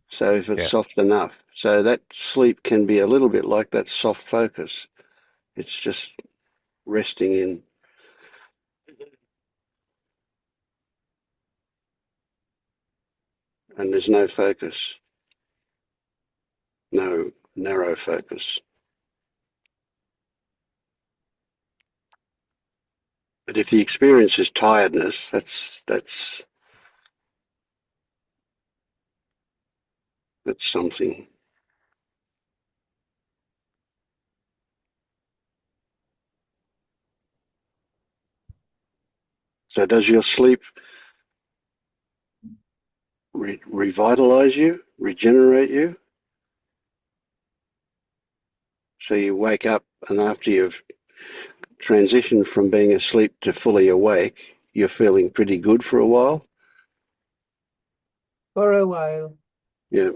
So if it's Yeah. soft enough, so that sleep can be a little bit like that soft focus. It's just resting in. And there's no focus, no narrow focus. But if the experience is tiredness, that's something. So does your sleep revitalize you, regenerate you. So you wake up, and after you've transitioned from being asleep to fully awake, you're feeling pretty good for a while. For a while. Yeah.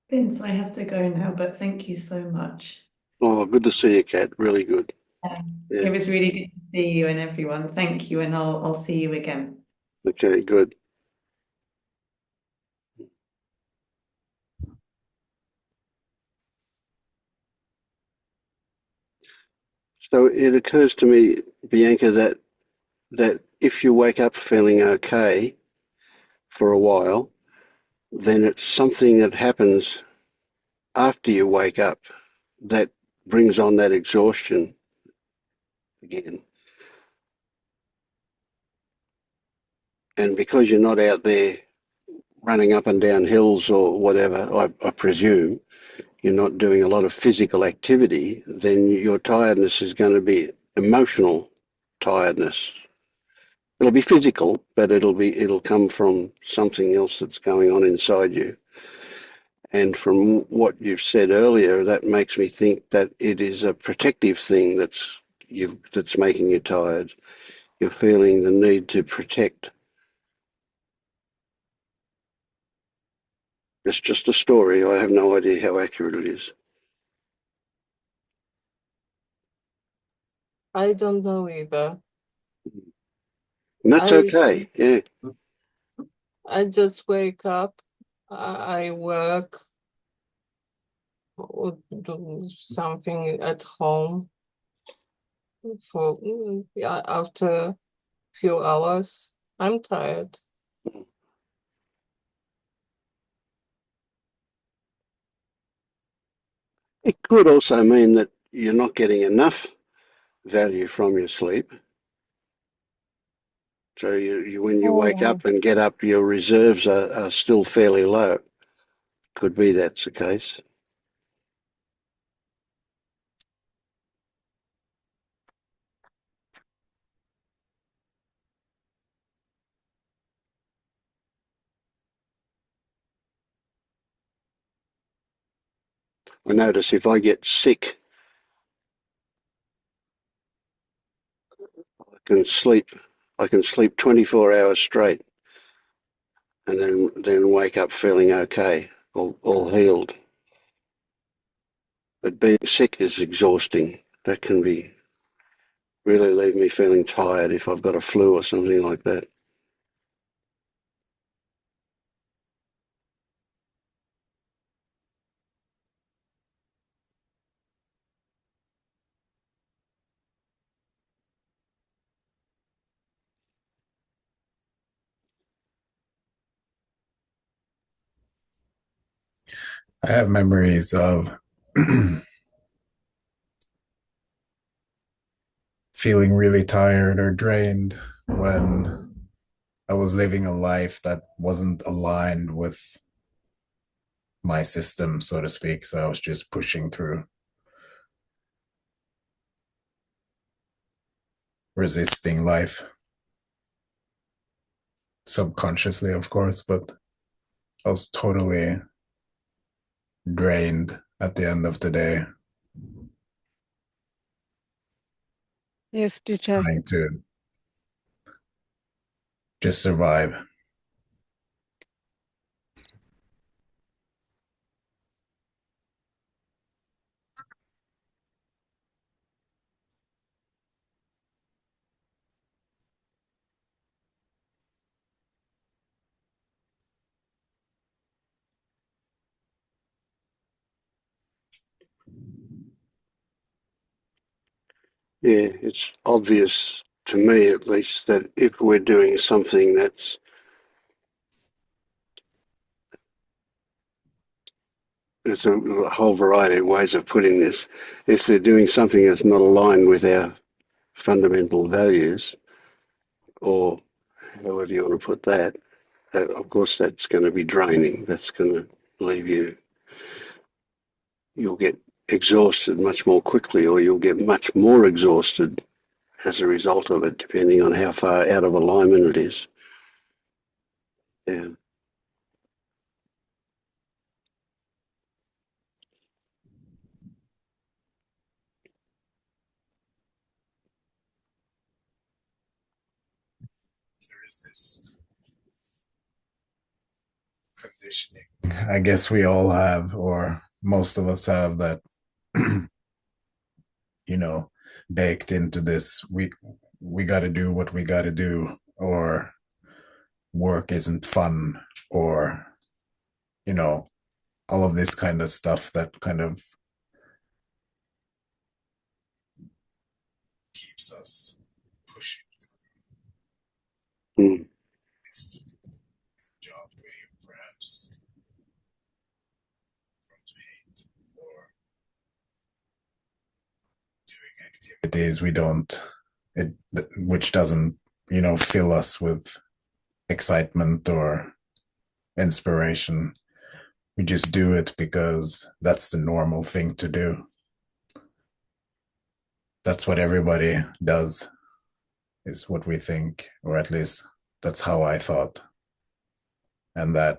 Vince, I have to go now, but thank you so much. Oh, good to see you, Kat. Really good. It Yeah. was really good to see you and everyone. Thank you, and I'll see you again. Okay, good. So it occurs to me, Bianca, that if you wake up feeling okay for a while, then it's something that happens after you wake up that brings on that exhaustion again. And because you're not out there running up and down hills or whatever, I presume, you're not doing a lot of physical activity, then your tiredness is going to be emotional tiredness. It'll be physical, but it'll come from something else that's going on inside you. And from what you've said earlier, that makes me think that it is a protective thing that's making you tired. You're feeling the need to protect. It's just a story. I have no idea how accurate it is. I don't know either. And that's I okay. Yeah. I just wake up, I work or do something at home for yeah, after a few hours, I'm tired. It could also mean that you're not getting enough value from your sleep. So when you wake Oh, up and get up, your reserves are still fairly low. Could be that's the case. I notice if I get sick, I can sleep. I can sleep 24 hours straight, and then wake up feeling okay, all healed. But being sick is exhausting. That can be really leave me feeling tired if I've got a flu or something like that. I have memories of feeling really tired or drained when I was living a life that wasn't aligned with my system, so to speak. So I was just pushing through, resisting life subconsciously, of course, but I was totally drained at the end of the day, Yes, teacher. trying to just survive. Yeah, it's obvious to me at least that if we're doing something that's there's a whole variety of ways of putting this. If they're doing something that's not aligned with our fundamental values, or however you want to put that. Of course, that's going to be draining. That's going to leave you, you'll get exhausted much more quickly, or you'll get much more exhausted as a result of it, depending on how far out of alignment it is. Yeah. There is this conditioning, I guess we all have, or most of us have, that baked into this. We got to do what we got to do, or work isn't fun, or all of this kind of stuff that kind of keeps us pushing Mm. job we perhaps come to hate, or doing activities we don't, which doesn't fill us with excitement or inspiration. We just do it because that's the normal thing to do. That's what everybody does, is what we think, or at least that's how I thought. And that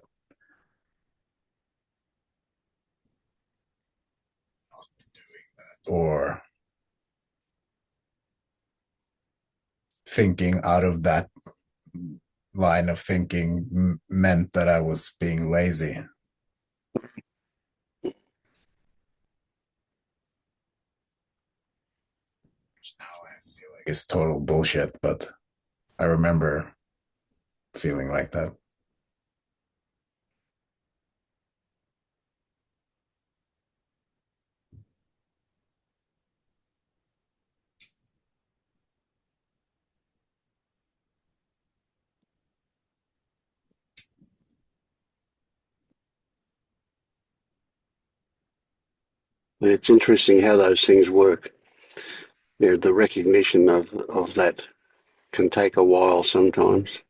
not doing that, or thinking out of that line of thinking, meant that I was being lazy. Which now I feel like it's total bullshit, but I remember feeling like that. It's interesting how those things work. The recognition of that can take a while sometimes.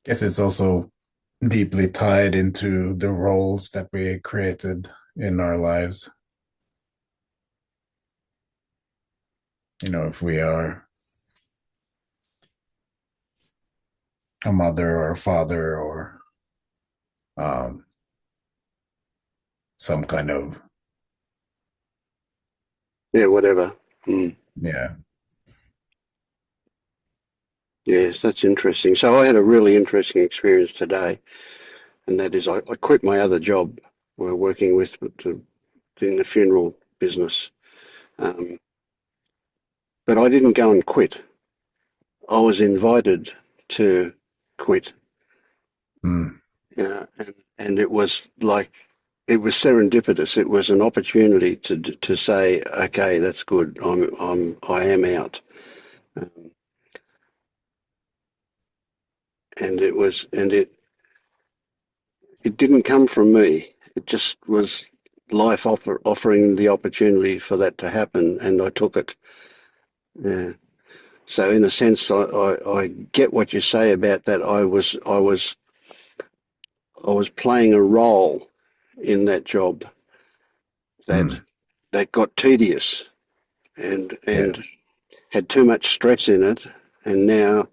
Guess it's also deeply tied into the roles that we created in our lives. If we are a mother or a father, or some kind of, Yeah, whatever. Mm. yeah. Yes, that's interesting. So I had a really interesting experience today, and that is I quit my other job. We're working with in the funeral business, but I didn't go and quit. I was invited to quit. Mm. And it was like, it was serendipitous. It was an opportunity to say, okay, that's good. I am out. Um, and it didn't come from me. It just was life offering the opportunity for that to happen, and I took it. Yeah. So in a sense, I get what you say about that. I was playing a role in that job that Mm. that got tedious and Yeah. had too much stress in it, and now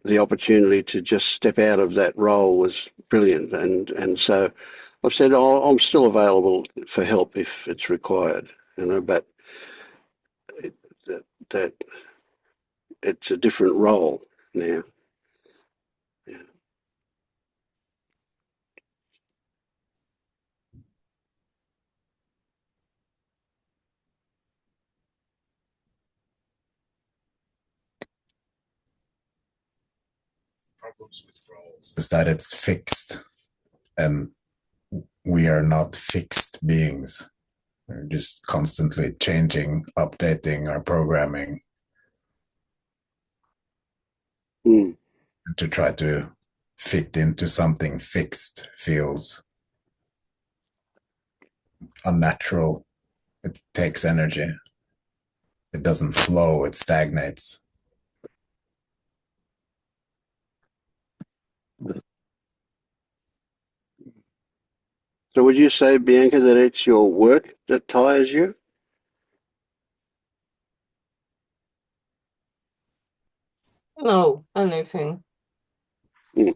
the opportunity to just step out of that role was brilliant. And so I've said, oh, I'm still available for help if it's required, but it, that it's a different role now. Yeah. Problems with roles is that it's fixed, and we are not fixed beings. We're just constantly changing, updating our programming. Mm. And to try to fit into something fixed feels unnatural. It takes energy. It doesn't flow, it stagnates. So would you say, Bianca, that it's your work that tires you? No, anything. Mm.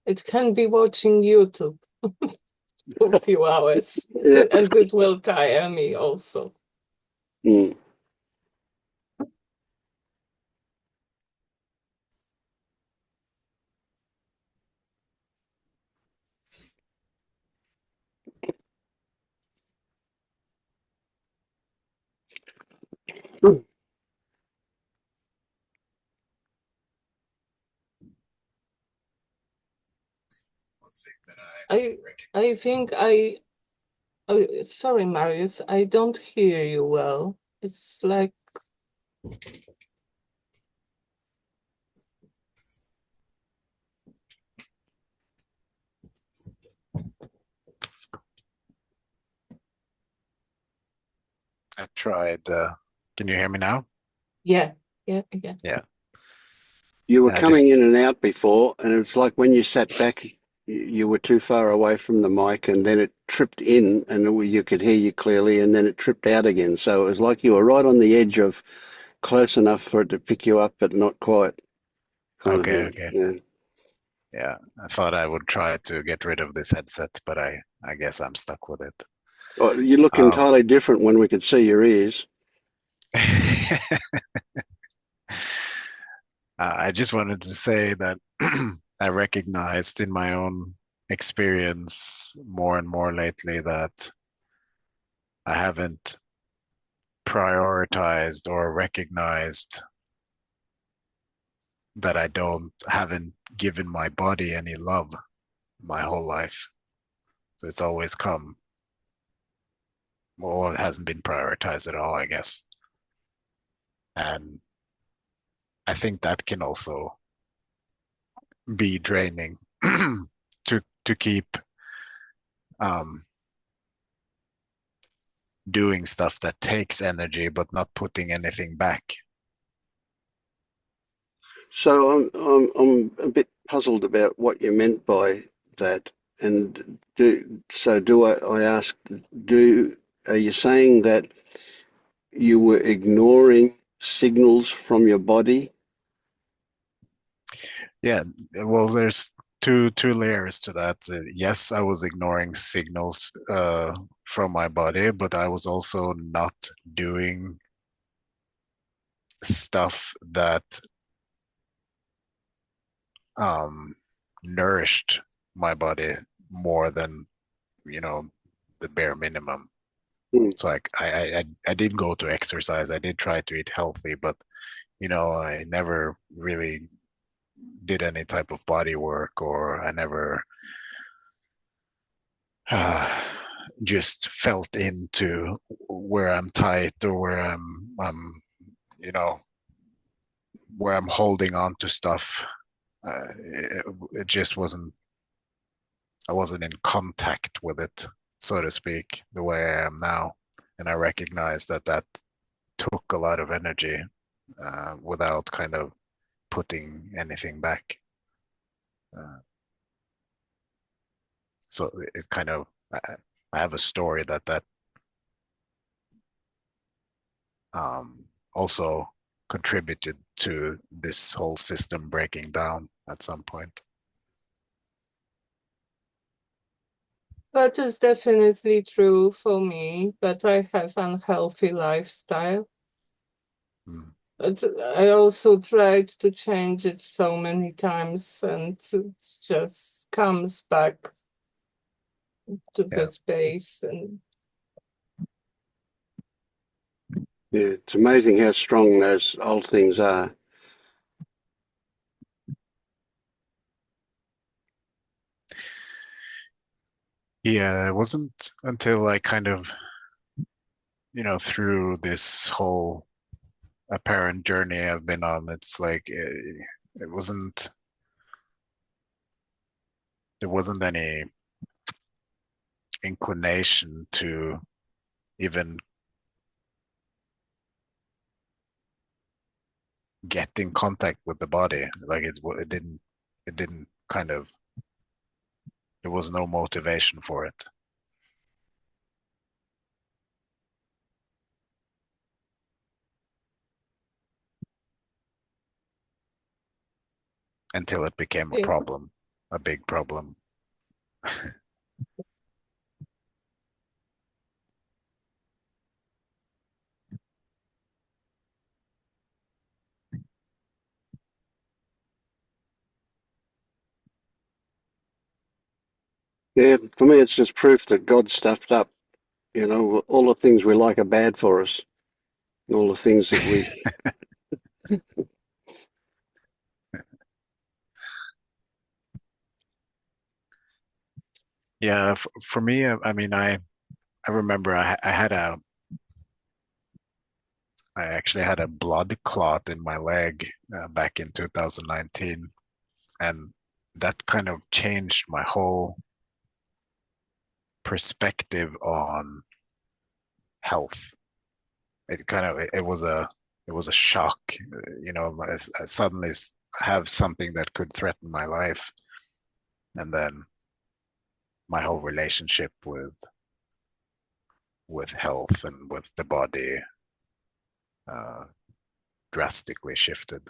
It can be watching YouTube for a few hours, Yeah. and it will tire me also. Mm. I I think I sorry, Marius, I don't hear you well. It's like I tried. Can you hear me now? yeah. Yeah. You were I just coming in and out before, and it's like when you sat back, you were too far away from the mic, and then it tripped in, and you could hear you clearly, and then it tripped out again. So it was like you were right on the edge of close enough for it to pick you up, but not quite, kind of okay. thing. Okay. Yeah. Yeah. I thought I would try to get rid of this headset, but I guess I'm stuck with it. Well, you look Um, entirely different when we could see your ears. I just wanted to say that I recognized in my own experience more and more lately that I haven't prioritized or recognized that I don't haven't given my body any love my whole life. So it's always come, or it hasn't been prioritized at all, I guess. And I think that can also be draining to keep um, doing stuff that takes energy but not putting anything back. So I'm a bit puzzled about what you meant by that. And do I ask, are you saying that you were ignoring signals from your body? Yeah, well, there's two layers to that. Yes, I was ignoring signals from my body, but I was also not doing stuff that um, nourished my body more than, you know, the bare minimum. Hmm. So I did go to exercise. I did try to eat healthy, but I never really did any type of body work, or I never uh, just felt into where I'm tight, or where you know, where I'm holding on to stuff. It just wasn't. I wasn't in contact with it, so to speak, the way I am now, and I recognize that took a lot of energy without kind of putting anything back. Uh, so it kind of I have a story that also contributed to this whole system breaking down at some point. That is definitely true for me, but I have unhealthy lifestyle. Mm. But I also tried to change it so many times, and it just comes back to Yeah. the space. And Yeah, it's amazing how strong those old things are. Yeah, it wasn't until I kind of through this whole apparent journey I've been on, it's like it wasn't there wasn't any inclination to even get in contact with the body. Like it didn't kind of, there was no motivation for it until it became a Yeah. problem, a big problem. Yeah, for me, it's just proof that God stuffed up. All the things we like are bad for us. All the things that we. Yeah, for me, I mean, I remember I actually had a blood clot in my leg back in 2019, and that kind of changed my whole perspective on health. It was a shock, I suddenly have something that could threaten my life, and then my whole relationship with health and with the body uh, drastically shifted.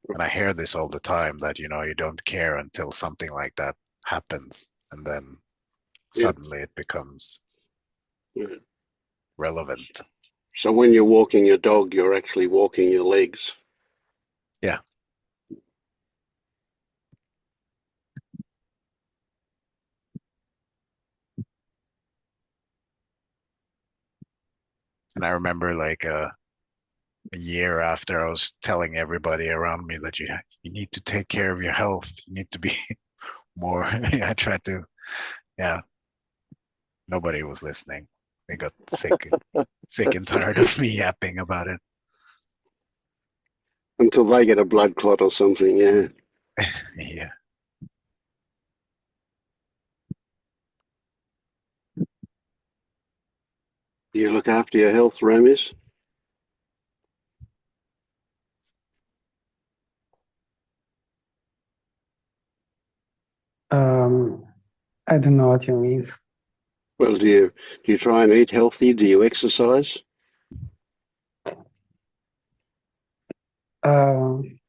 And I hear this all the time that you don't care until something like that happens, and then Yeah. suddenly it becomes Yeah. relevant. So when you're walking your dog, you're actually walking your legs. Yeah. And I remember like a year after I was telling everybody around me that you need to take care of your health. You need to be more. I tried to, yeah. Nobody was listening. They got sick and tired of me yapping about it. Until they get a blood clot or something, yeah. Yeah. You look after your health, Ramis? Um, I don't know what you mean. Well, do you try and eat healthy? Do you exercise? Um,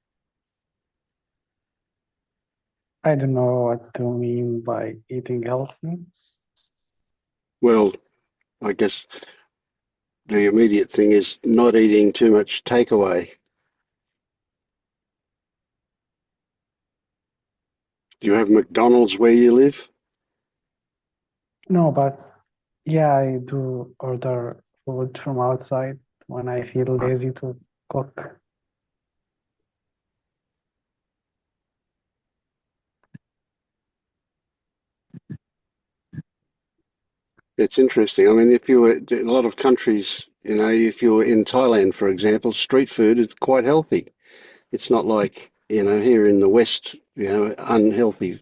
I don't know what to mean by eating healthy. Well, I guess the immediate thing is not eating too much takeaway. Do you have McDonald's where you live? No, but yeah, I do order food from outside when I feel lazy to cook. It's interesting. I mean, if you were a lot of countries, if you were in Thailand, for example, street food is quite healthy. It's not like, here in the West, unhealthy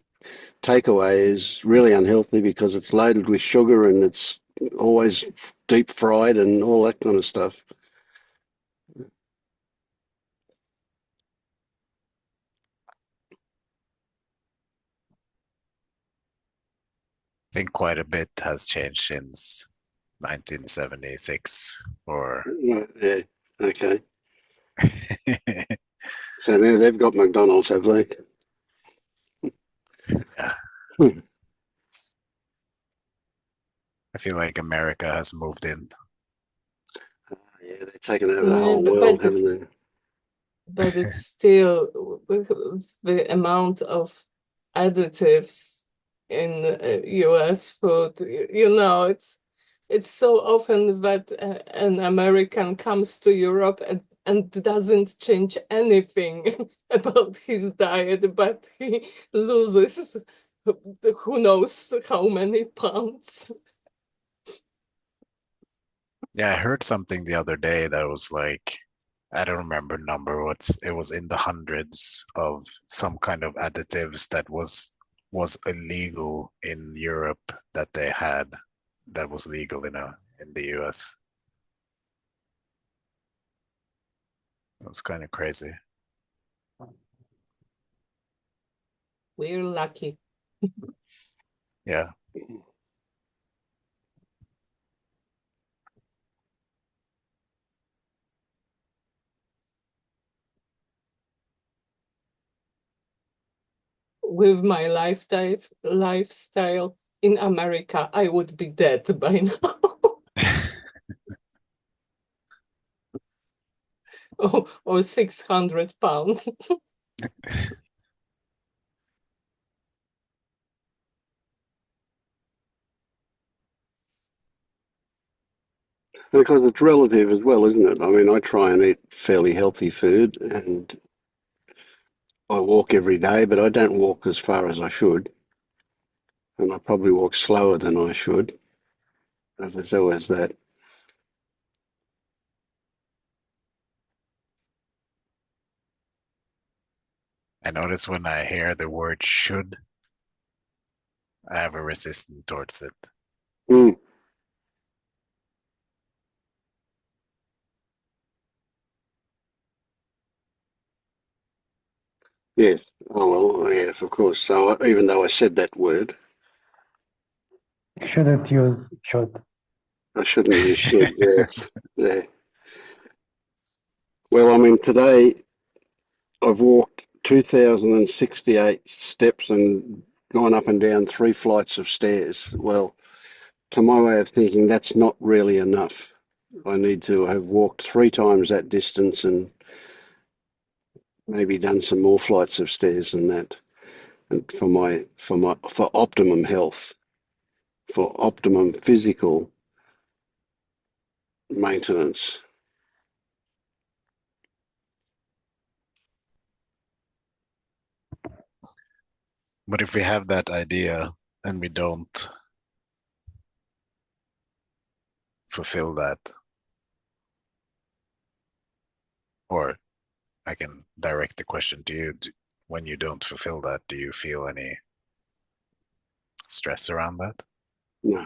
takeaway is really unhealthy because it's loaded with sugar and it's always deep fried and all that kind of stuff. I think quite a bit has changed since 1976 or Right, yeah, okay. So now they've got McDonald's, have they? yeah. Hmm. I feel like America has moved in. Yeah, they've taken over the Yeah, whole world, haven't they? but it's still the amount of additives in US food. It's so often that an American comes to Europe and doesn't change anything about his diet, but he loses who knows how many pounds. Yeah, I heard something the other day that was like, I don't remember number, it was in the hundreds of some kind of additives that was illegal in Europe that they had that was legal in the US. It was kind of crazy. We're lucky. Yeah. With my lifestyle in America, I would be dead by now. Or 600 pounds. And of course, it's relative as well, isn't it? I mean, I try and eat fairly healthy food, and I walk every day, but I don't walk as far as I should, and I probably walk slower than I should. There's always that. I notice when I hear the word should, I have a resistance towards it. Mm, yes. Oh, well, yes, of course. So even though I said that word, Shouldn't use should. I shouldn't use should. Yes. Yeah. Well, I mean, today I've walked 2,068 steps and gone up and down 3 flights of stairs. Well, to my way of thinking, that's not really enough. I need to have walked 3 times that distance and maybe done some more flights of stairs than that. And for optimum health, for optimum physical maintenance. But if we have that idea and we don't fulfill that, or I can direct the question to you, when you don't fulfill that, do you feel any stress around that? No.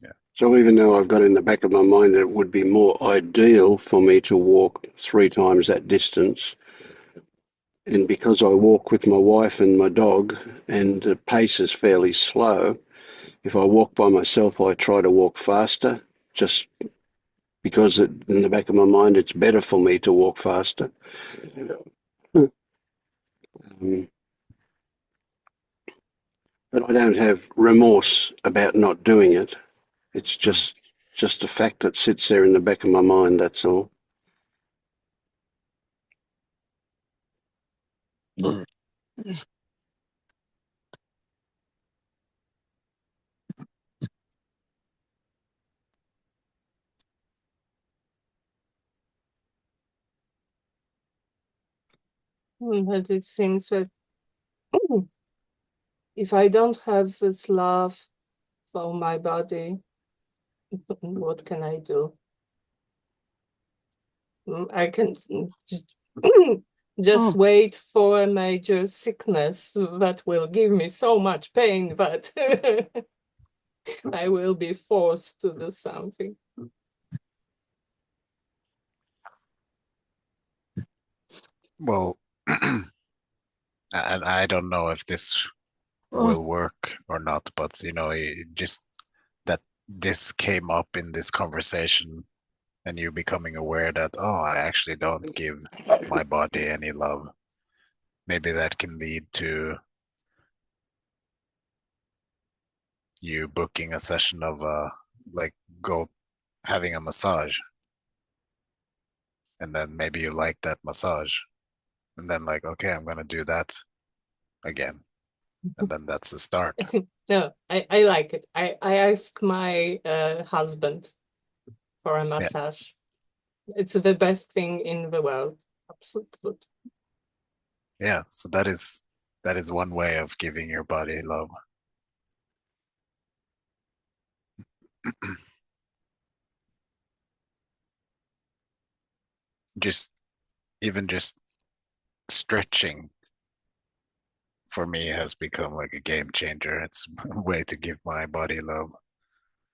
Yeah. So even though I've got in the back of my mind that it would be more ideal for me to walk 3 times that distance, and because I walk with my wife and my dog and the pace is fairly slow, if I walk by myself, I try to walk faster just because in the back of my mind, it's better for me to walk faster. Um, but I don't have remorse about not doing it. It's just a fact that sits there in the back of my mind, that's all. But it seems that if I don't have this love for my body, what can I do? I can just wait for a major sickness that will give me so much pain that I will be forced to do something. Well, and I don't know if this will work or not, but just that this came up in this conversation and you becoming aware that, oh, I actually don't give my body any love. Maybe that can lead to you booking a session of like go having a massage, and then maybe you like that massage, and then like, okay, I'm gonna do that again, and then that's the start. No, I like it. I ask my husband for a massage. It's the best thing in the world. Absolutely. Yeah, so that is that is one way of giving your body love. Just even just stretching for me has become like a game changer. It's a way to give my body love.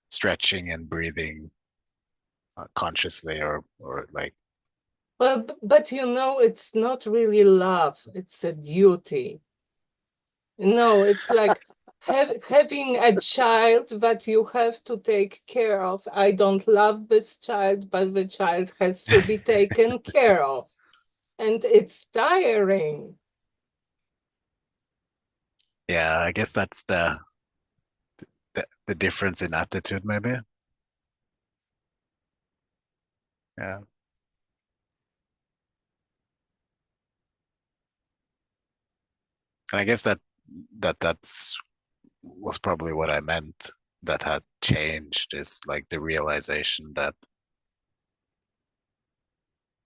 Stretching and breathing consciously, or like, Well, but you know, it's not really love, it's a duty. No, it's like having a child that you have to take care of. I don't love this child, but the child has to be taken care of. And it's tiring. yeah, I guess that's the difference in attitude, maybe. Yeah. And I guess that's was probably what I meant that had changed, is like the realization that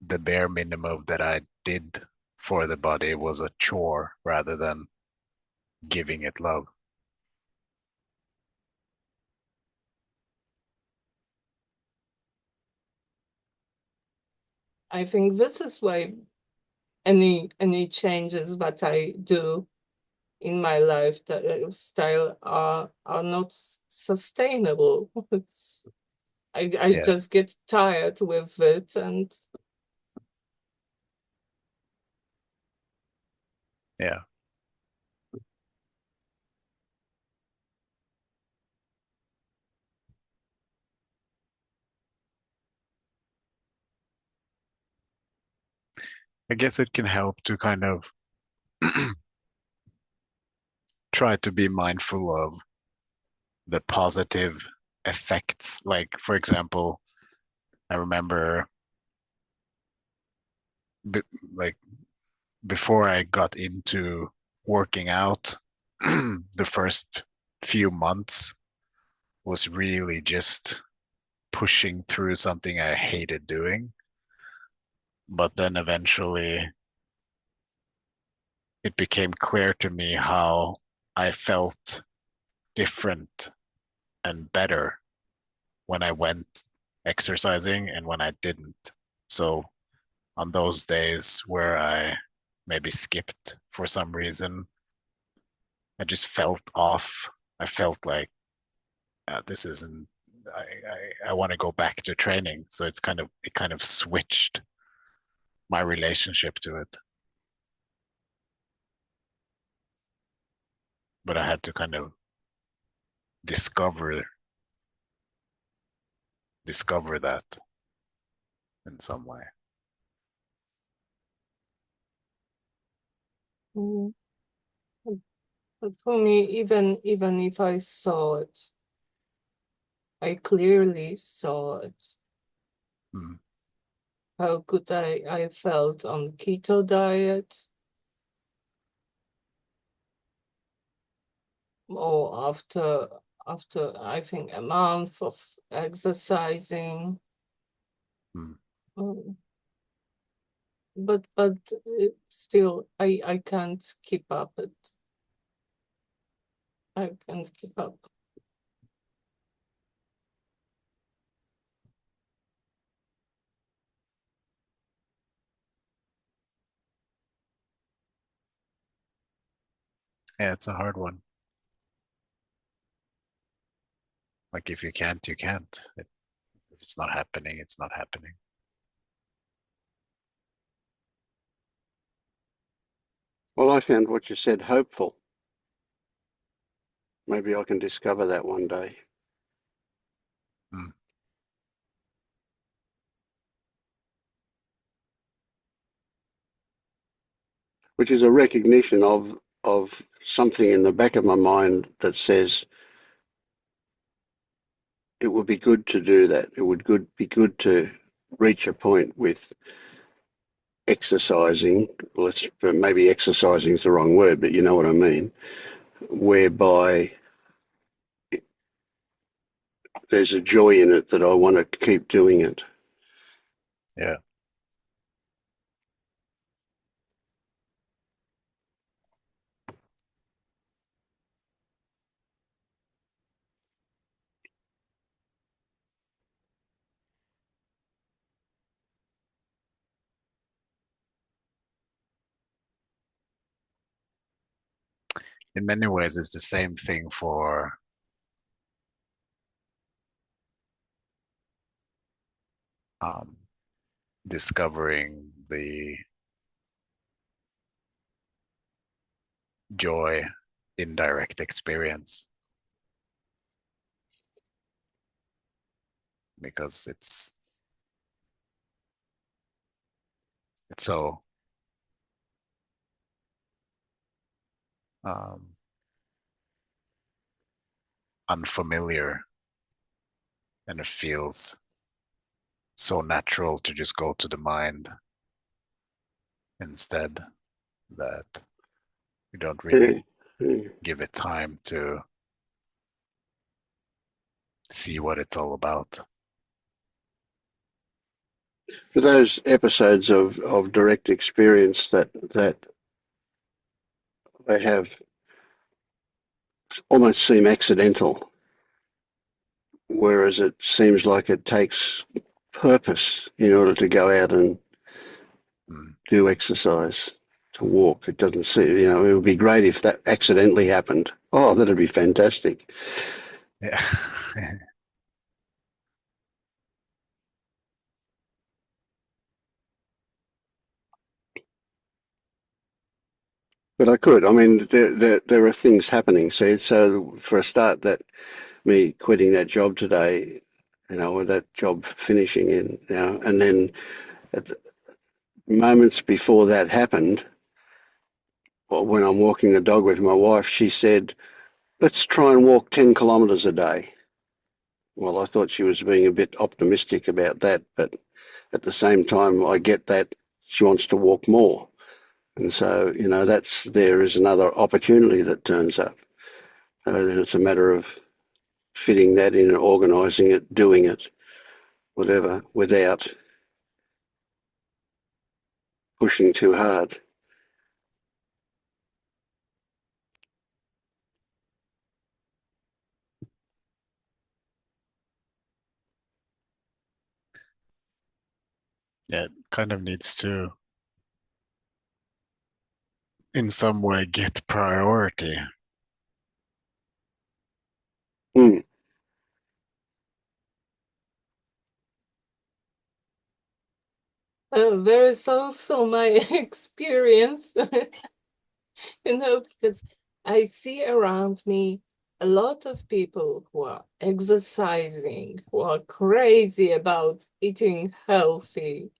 the bare minimum that I did for the body was a chore rather than giving it love. I think this is why any changes that I do in my lifestyle are not sustainable. I Yeah, just get tired with it, and yeah. I guess it can help to kind of try to be mindful of the positive effects. Like, for example, I remember b like before I got into working out, the first few months was really just pushing through something I hated doing. But then eventually it became clear to me how I felt different and better when I went exercising and when I didn't. So on those days where I maybe skipped for some reason, I just felt off. I felt like this isn't. I want to go back to training. So it kind of switched my relationship to it. But I had to kind of discover that in some way. mm, but for me, even if I saw it, I clearly saw it. Mm, How good I felt on keto diet, or after I think a month of exercising. mm. Mm, but still I can't keep up it. I can't keep up. Yeah, it's a hard one. Like if you can't, you can't. If it's not happening, it's not happening. Well, I found what you said hopeful. Maybe I can discover that one day. Mm, Which is a recognition of something in the back of my mind that says it would be good to do that. It would be good to reach a point with exercising. Maybe exercising is the wrong word, but you know what I mean. Whereby there's a joy in it that I want to keep doing it. yeah. in many ways, it's the same thing for um, discovering the joy in direct experience, because it's so um, unfamiliar, and it feels so natural to just go to the mind instead, that we don't really Yeah. give it time to see what it's all about. For those episodes of direct experience that I have almost seem accidental, whereas it seems like it takes purpose in order to go out and Mm. do exercise, to walk. It doesn't seem, it would be great if that accidentally happened. Oh, that'd be fantastic. Yeah. But I could. I mean, there are things happening. See, so for a start, that me quitting that job today, or that job finishing in, and then at the moments before that happened, or when I'm walking the dog with my wife, she said, "Let's try and walk 10 kilometres a day." Well, I thought she was being a bit optimistic about that, but at the same time, I get that she wants to walk more. And so, there is another opportunity that turns up. Then it's a matter of fitting that in, organising it, doing it, whatever, without pushing too hard. Yeah, it kind of needs to, in some way, get priority. Mm. There is also my experience, because I see around me a lot of people who are exercising, who are crazy about eating healthy.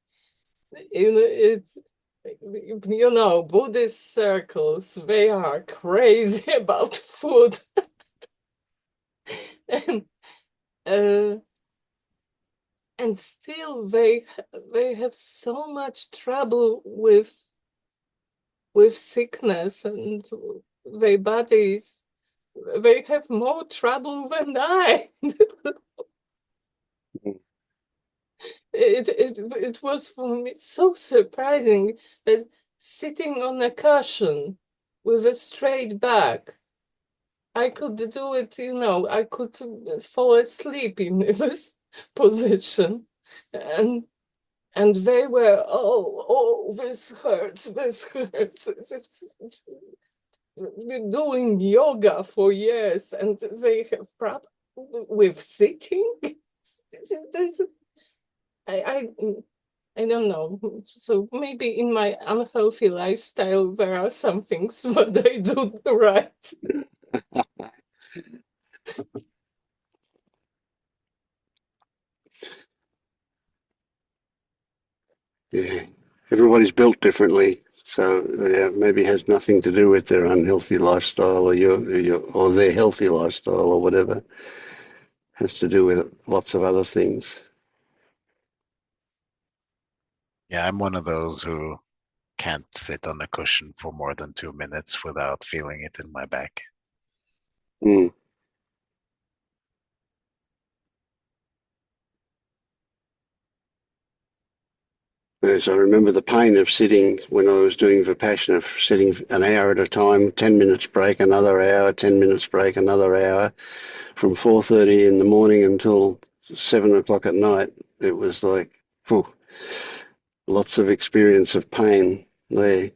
It's, Buddhist circles, they are crazy about food. and uh, and still they have so much trouble with sickness, and their bodies, they have more trouble than I. It was for me so surprising that sitting on a cushion with a straight back, I could do it, I could fall asleep in this position. And they were, this hurts, this hurts. Been doing yoga for years, and they have problem with sitting. This, I, I don't know. So maybe in my unhealthy lifestyle, there are some things that I do right. Yeah. Everybody's built differently. So yeah, maybe it has nothing to do with their unhealthy lifestyle, or their healthy lifestyle, or whatever. It has to do with lots of other things. Yeah, I'm one of those who can't sit on a cushion for more than 2 minutes without feeling it in my back. Mm. Yes, I remember the pain of sitting when I was doing Vipassana, sitting an hour at a time, 10 minutes break, another hour, 10 minutes break, another hour, from 4:30 in the morning until 7 o'clock at night. It was like, whew, lots of experience of pain there.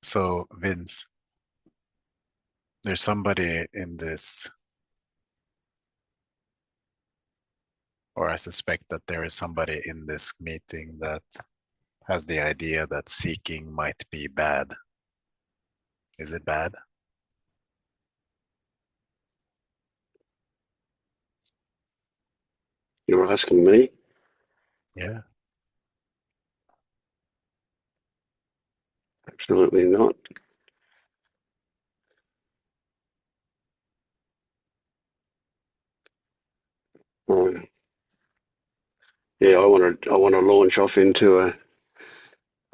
So, Vince, there's somebody in this, or I suspect that there is somebody in this meeting that has the idea that seeking might be bad. Is it bad? You're asking me? Yeah. Absolutely not. Uh, yeah, I want to launch off into a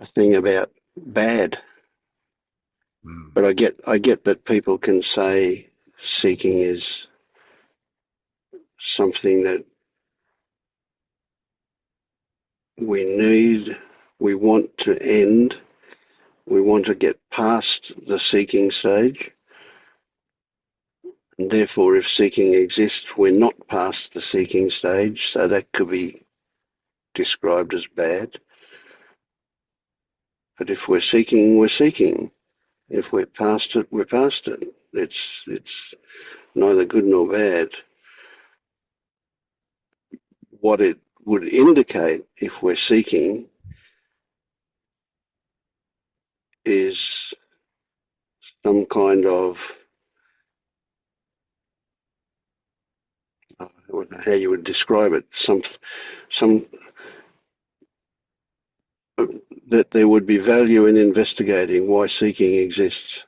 thing about bad, Mm. but I get that people can say seeking is something that we need, we want to end, we want to get past the seeking stage, and therefore, if seeking exists, we're not past the seeking stage, so that could be described as bad. But if we're seeking, we're seeking. If we're past it, we're past it. It's neither good nor bad. What it would indicate if we're seeking is some kind of, I don't know how you would describe it, some that there would be value in investigating why seeking exists.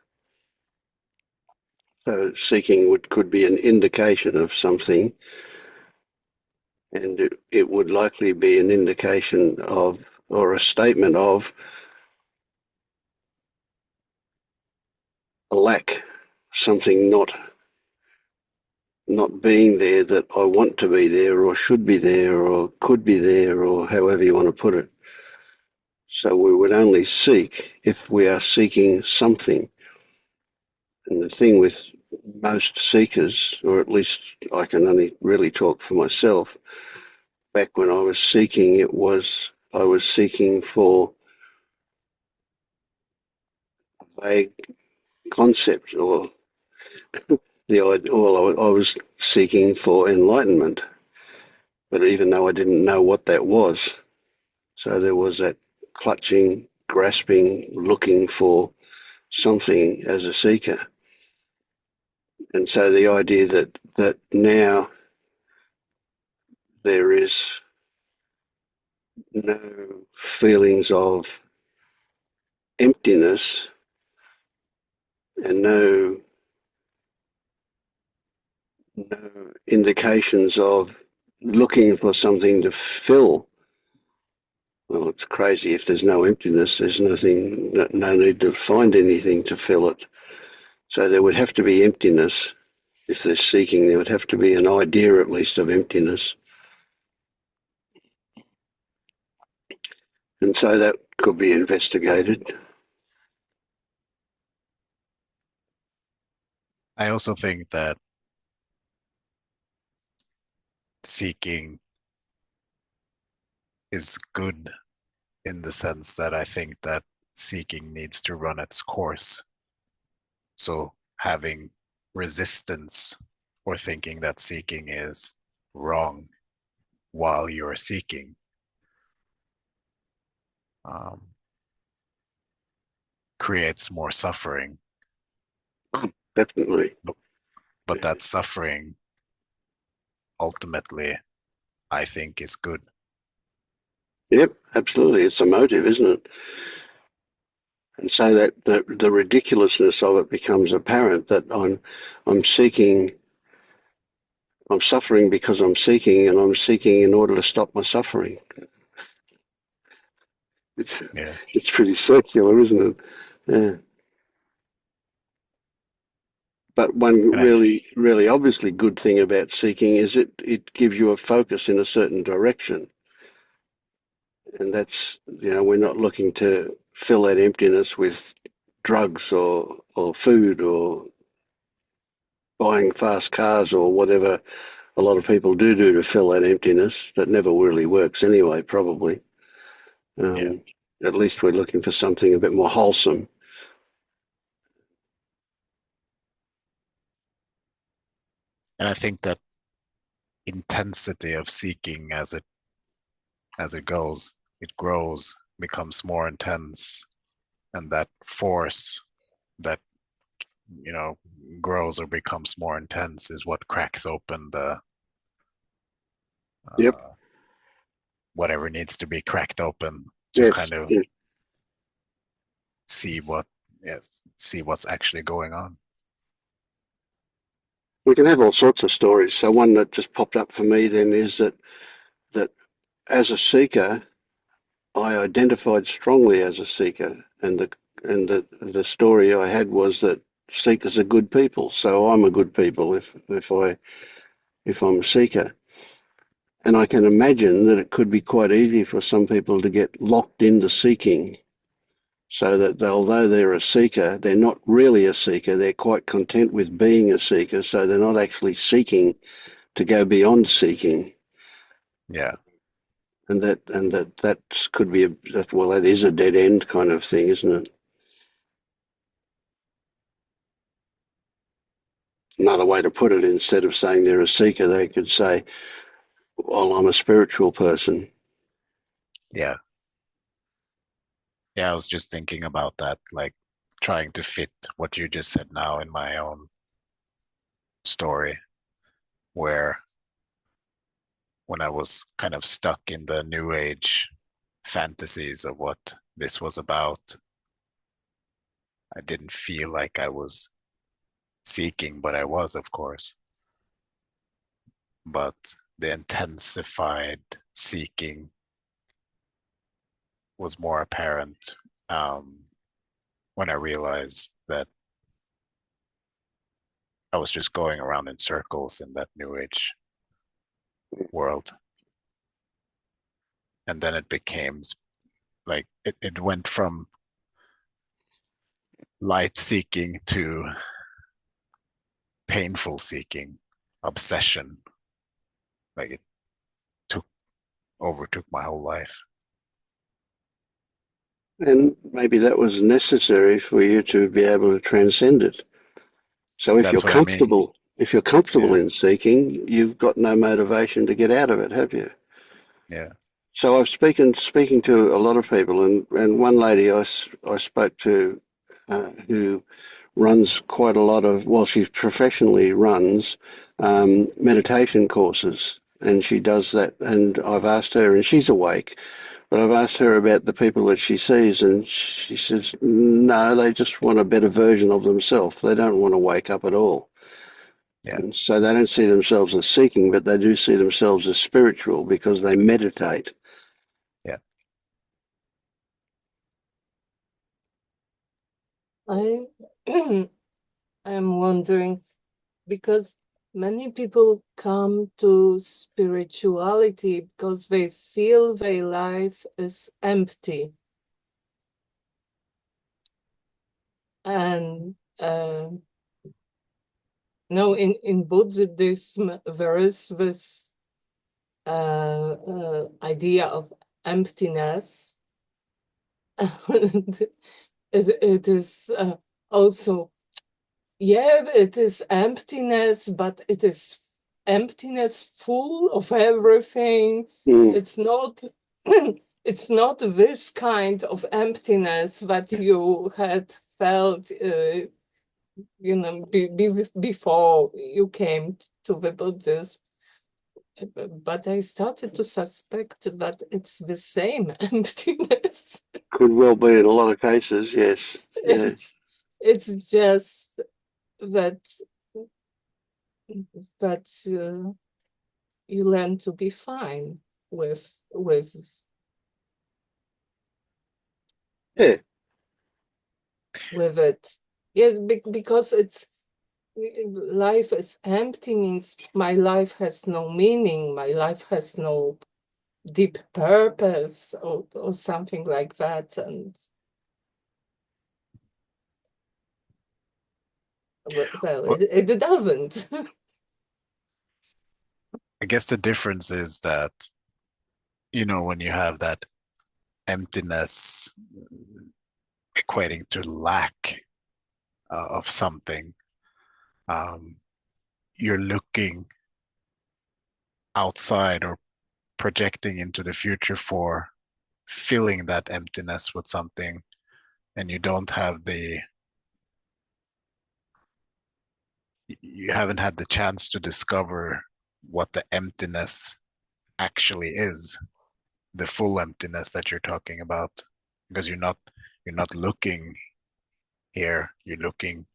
So seeking could be an indication of something, and it would likely be an indication of, or a statement of, a lack, something not being there that I want to be there, or should be there, or could be there, or however you want to put it. So we would only seek if we are seeking something. And the thing with most seekers, or at least I can only really talk for myself, back when I was seeking, I was seeking for a vague concept, or I was seeking for enlightenment. But even though I didn't know what that was, so there was that clutching, grasping, looking for something as a seeker. And so the idea that now there is no feelings of emptiness and no indications of looking for something to fill. Well, it's crazy. If there's no emptiness, there's no need to find anything to fill it. So there would have to be emptiness. If there's seeking, there would have to be an idea at least of emptiness. And so that could be investigated. I also think that seeking is good in the sense that I think that seeking needs to run its course. So having resistance or thinking that seeking is wrong while you're seeking um, creates more suffering. Definitely. But that suffering ultimately, I think, is good. Yep, absolutely. It's a motive, isn't it? And so that the ridiculousness of it becomes apparent, that I'm seeking, I'm suffering because I'm seeking, and I'm seeking in order to stop my suffering. It's Yeah. it's pretty circular, isn't it? Yeah. But one And I really obviously good thing about seeking is it gives you a focus in a certain direction. And that's, we're not looking to fill that emptiness with drugs or food or buying fast cars or whatever a lot of people do to fill that emptiness that never really works anyway, probably. yeah. At least we're looking for something a bit more wholesome. And I think that intensity of seeking as it goes, it grows, becomes more intense, and that force that grows or becomes more intense is what cracks open the Yep. whatever needs to be cracked open to Yes. kind of Yeah. see see what's actually going on. We can have all sorts of stories. So one that just popped up for me then is that as a seeker, I identified strongly as a seeker, and the story I had was that seekers are good people, so I'm a good people if I'm a seeker. And I can imagine that it could be quite easy for some people to get locked into seeking, so that although they're a seeker, they're not really a seeker. They're quite content with being a seeker, so they're not actually seeking to go beyond seeking. Yeah. And that could be that is a dead end kind of thing, isn't it? Another way to put it, instead of saying they're a seeker, they could say, well, I'm a spiritual person. Yeah. Yeah, I was just thinking about that, like trying to fit what you just said now in my own story, where when I was kind of stuck in the new age fantasies of what this was about, I didn't feel like I was seeking, but I was, of course. But the intensified seeking was more apparent when I realized that I was just going around in circles in that new age world. And then it became like it went from light seeking to painful seeking, obsession. Like it took overtook my whole life. And maybe that was necessary for you to be able to transcend it. So That's what I mean. if you're comfortable Yeah, in seeking, you've got no motivation to get out of it, have you? yeah, So I've speaking to a lot of people, and one lady I spoke to who runs quite a lot of, well, she professionally runs meditation courses, and she does that. And I've asked her, and she's awake, but I've asked her about the people that she sees, and she says, no, they just want a better version of themselves. They don't want to wake up at all. yeah, And so they don't see themselves as seeking, but they do see themselves as spiritual because they meditate. yeah. I I'm wondering because many people come to spirituality because they feel their life is empty. And no, in Buddhism, there is this idea of emptiness. And it is also, yeah, it is emptiness, but it is emptiness full of everything. Mm, It's not it's not this kind of emptiness that you had felt before you came to the Buddhism. But I started to suspect that it's the same emptiness. could well be in a lot of cases, yes. Yeah. It's it's just that you learn to be fine with Yeah. with it. Yes, because it's life is empty means my life has no meaning, my life has no deep purpose or something like that. And well, But it doesn't. I guess the difference is that, when you have that emptiness equating to lack of something, um, you're looking outside or projecting into the future for filling that emptiness with something, and you haven't had the chance to discover what the emptiness actually is, the full emptiness that you're talking about, because you're not looking here, you're looking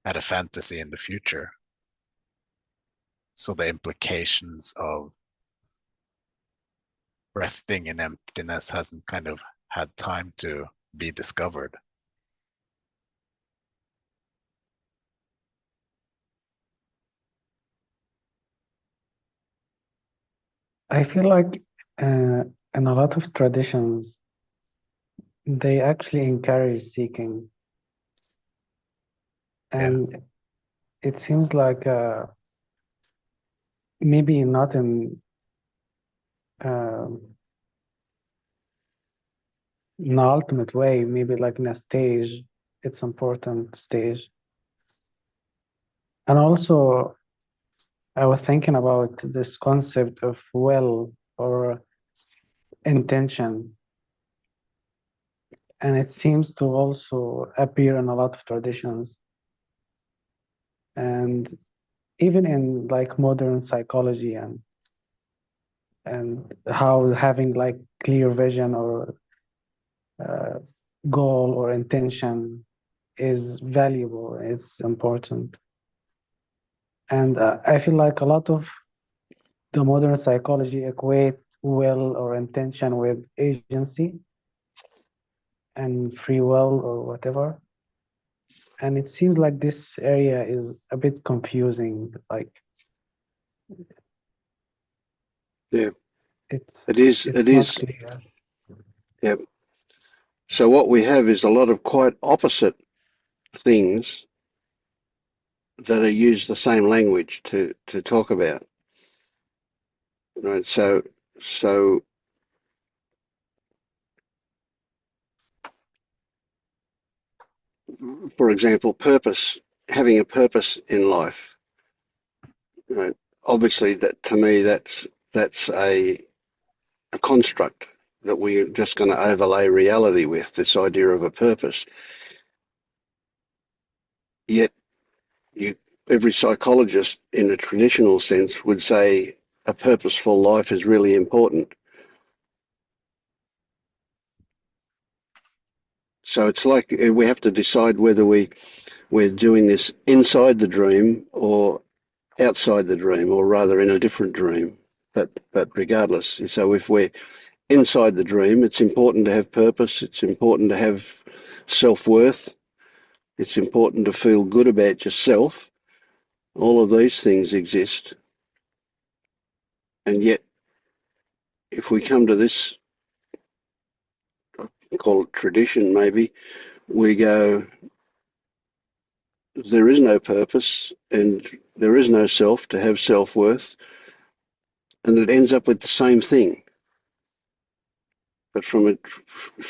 at a fantasy in the future. So the implications of resting in emptiness hasn't kind of had time to be discovered. I feel like in a lot of traditions, they actually encourage seeking. And it seems like maybe not in an ultimate way, maybe like in a stage, it's important stage. And also, I was thinking about this concept of will or intention, and it seems to also appear in a lot of traditions. And even in like modern psychology and how having like clear vision or goal or intention is valuable, it's important. And I feel like a lot of the modern psychology equate will or intention with agency and free will or whatever. And it seems like this area is a bit confusing. Like Yeah, it's it is. it's It not is. clear. Yeah. So what we have is a lot of quite opposite things that are used the same language to talk about. Right. So for example, purpose, having a purpose in life. Right? Obviously, that to me, that's a construct that we're just going to overlay reality with, this idea of a purpose. Yet, you, every psychologist in a traditional sense would say a purposeful life is really important. So it's like we have to decide whether we're doing this inside the dream or outside the dream, or rather in a different dream. But regardless, so if we're inside the dream, it's important to have purpose. It's important to have self-worth. It's important to feel good about yourself. All of these things exist. And yet, if we come to this, I call it tradition maybe, we go, there is no purpose and there is no self to have self-worth. And it ends up with the same thing, but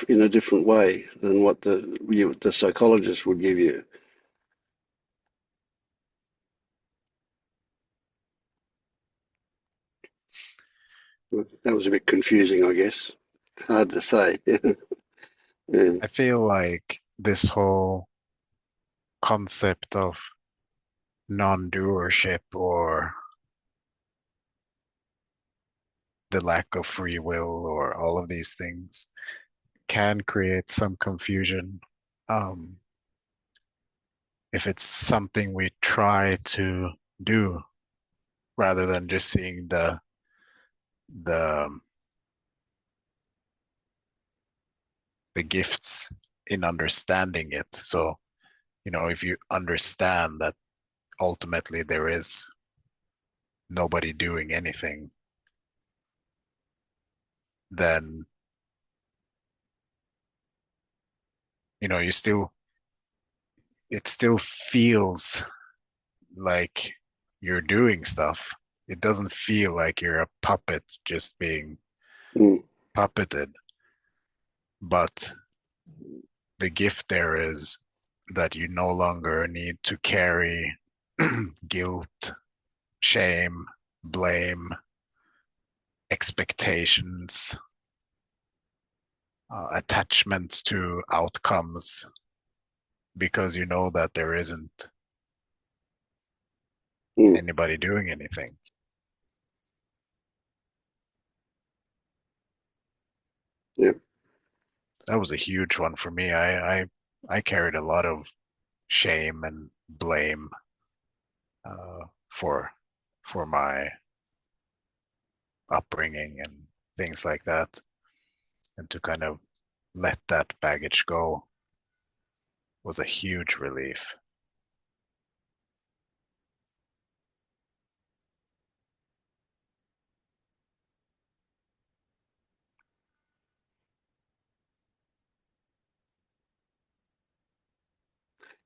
in a different way than what the psychologist would give you. That was a bit confusing, I guess. Hard to say. Yeah. I feel like this whole concept of non-doership or the lack of free will or all of these things can create some confusion um, if it's something we try to do rather than just seeing the the gifts in understanding it. So, if you understand that ultimately there is nobody doing anything, then you still it still feels like you're doing stuff. It doesn't feel like you're a puppet just being Mm. puppeted. But the gift there is that you no longer need to carry guilt shame, blame, expectations, attachments to outcomes, because you know that there isn't Mm. anybody doing anything. Yep. That was a huge one for me. I carried a lot of shame and blame uh, for my upbringing and things like that, and to kind of let that baggage go was a huge relief.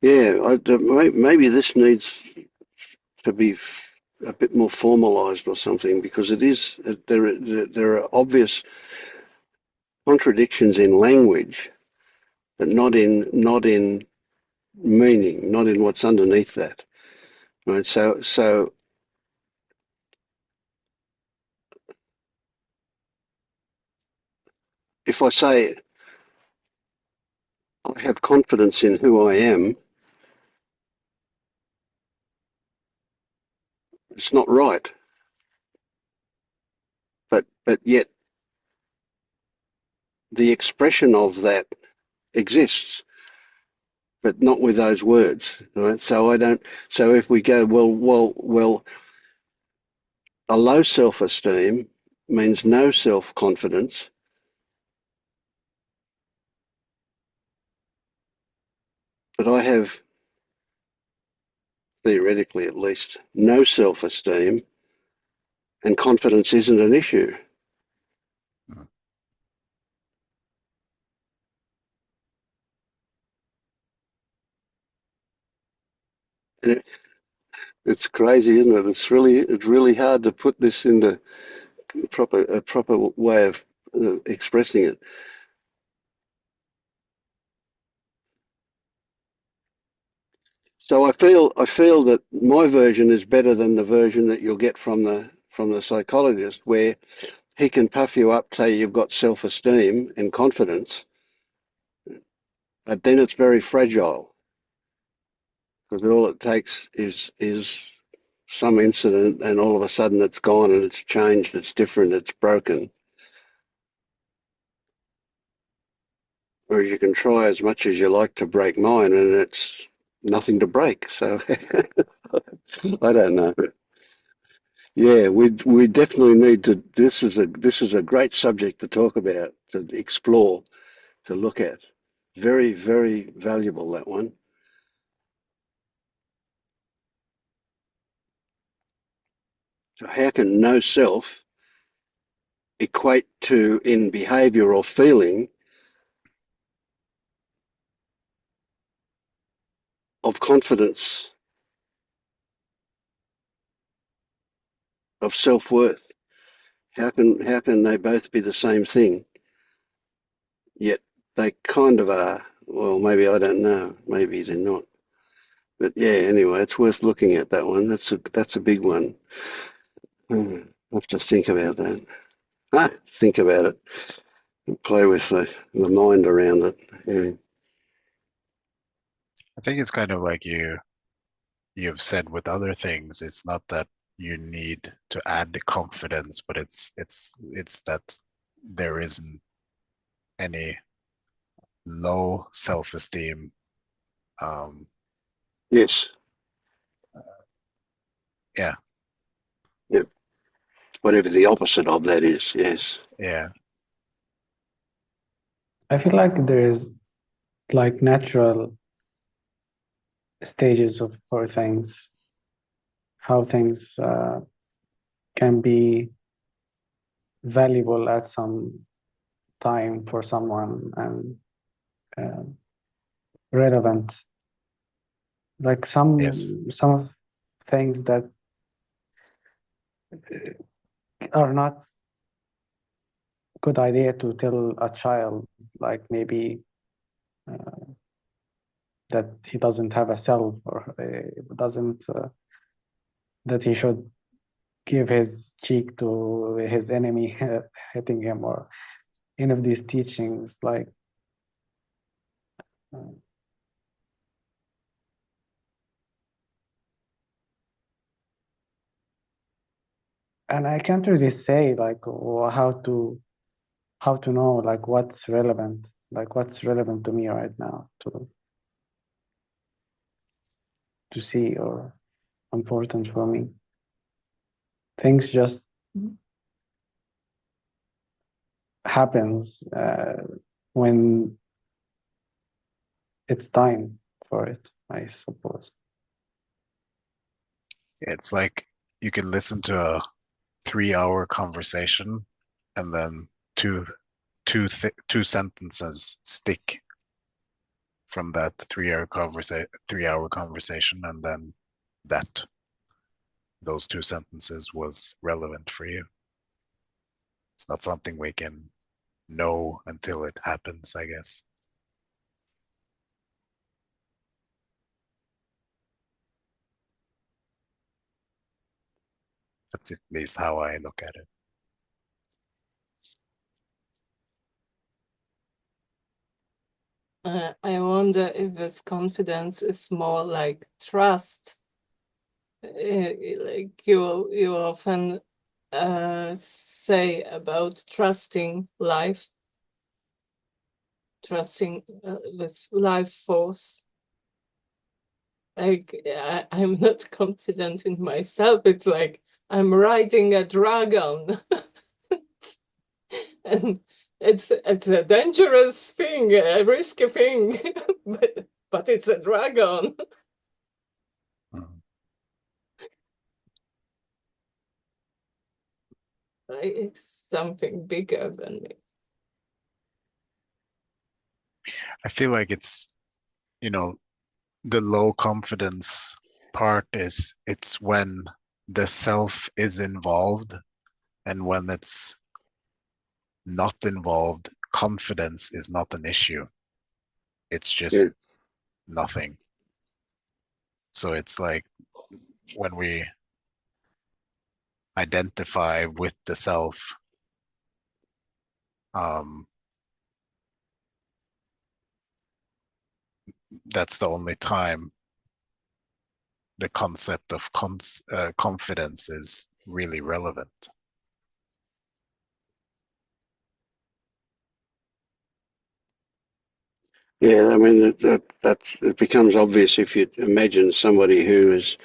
Yeah, maybe this needs to be a bit more formalized or something, because there are obvious contradictions in language, but not in meaning, not in what's underneath that. Right. So if I say I have confidence in who I am, it's not right. But yet the expression of that exists, but not with those words. Right? So I don't. So if we go, well, a low self-esteem means no self-confidence, but I have, theoretically at least, no self-esteem, and confidence isn't an issue. Mm. And it's crazy, isn't it? It's really hard to put this into a proper way of expressing it. So I feel that my version is better than the version that you'll get from the psychologist, where he can puff you up, say you've got self-esteem and confidence, but then it's very fragile, because all it takes is some incident, and all of a sudden it's gone and it's changed, it's different, it's broken. Whereas you can try as much as you like to break mine, and it's nothing to break. So I don't know. Yeah, we definitely need to. This is a great subject to talk about, to explore, to look at. Very, very valuable, that one. So how can no self equate to, in behavior or feeling, of confidence, of self-worth? How can they both be the same thing? Yet they kind of are. Well, maybe, I don't know. Maybe they're not. But yeah, anyway, it's worth looking at, that one. That's a big one. I have to think about that. Think about it. Play with the mind around it. Yeah. I think it's kind of like you've said with other things. It's not that you need to add the confidence, but it's that there isn't any low self-esteem. Um, Yes. yeah, Yep. Whatever the opposite of that is. Yes. yeah, I feel like there is like natural stages for things, how things can be valuable at some time for someone and uh, relevant. Like yes, some of things that are not good idea to tell a child, like maybe that he doesn't have a self, or doesn't that he should give his cheek to his enemy hitting him, or any of these teachings, like and I can't really say like how to know like what's relevant to me right now to see or important for me. Things just happens when it's time for it, I suppose. It's like you can listen to a 3-hour conversation and then two sentences stick from that 3-hour conversation, and then those two sentences was relevant for you. It's not something we can know until it happens, I guess. That's at least how I look at it. I wonder if this confidence is more like trust. Like you often say about trusting life, trusting this life force. Like I'm not confident in myself. It's like I'm riding a dragon, and it's a dangerous thing, a risky thing, but it's a dragon. Mhm. It's something bigger than me. I feel like it's, the low confidence part it's when the self is involved, and when it's not involved, confidence is not an issue. It's just Yeah. nothing. So it's like when we identify with the self, um, that's the only time the concept of confidence is really relevant. Yeah, I mean it becomes obvious if you imagine somebody who is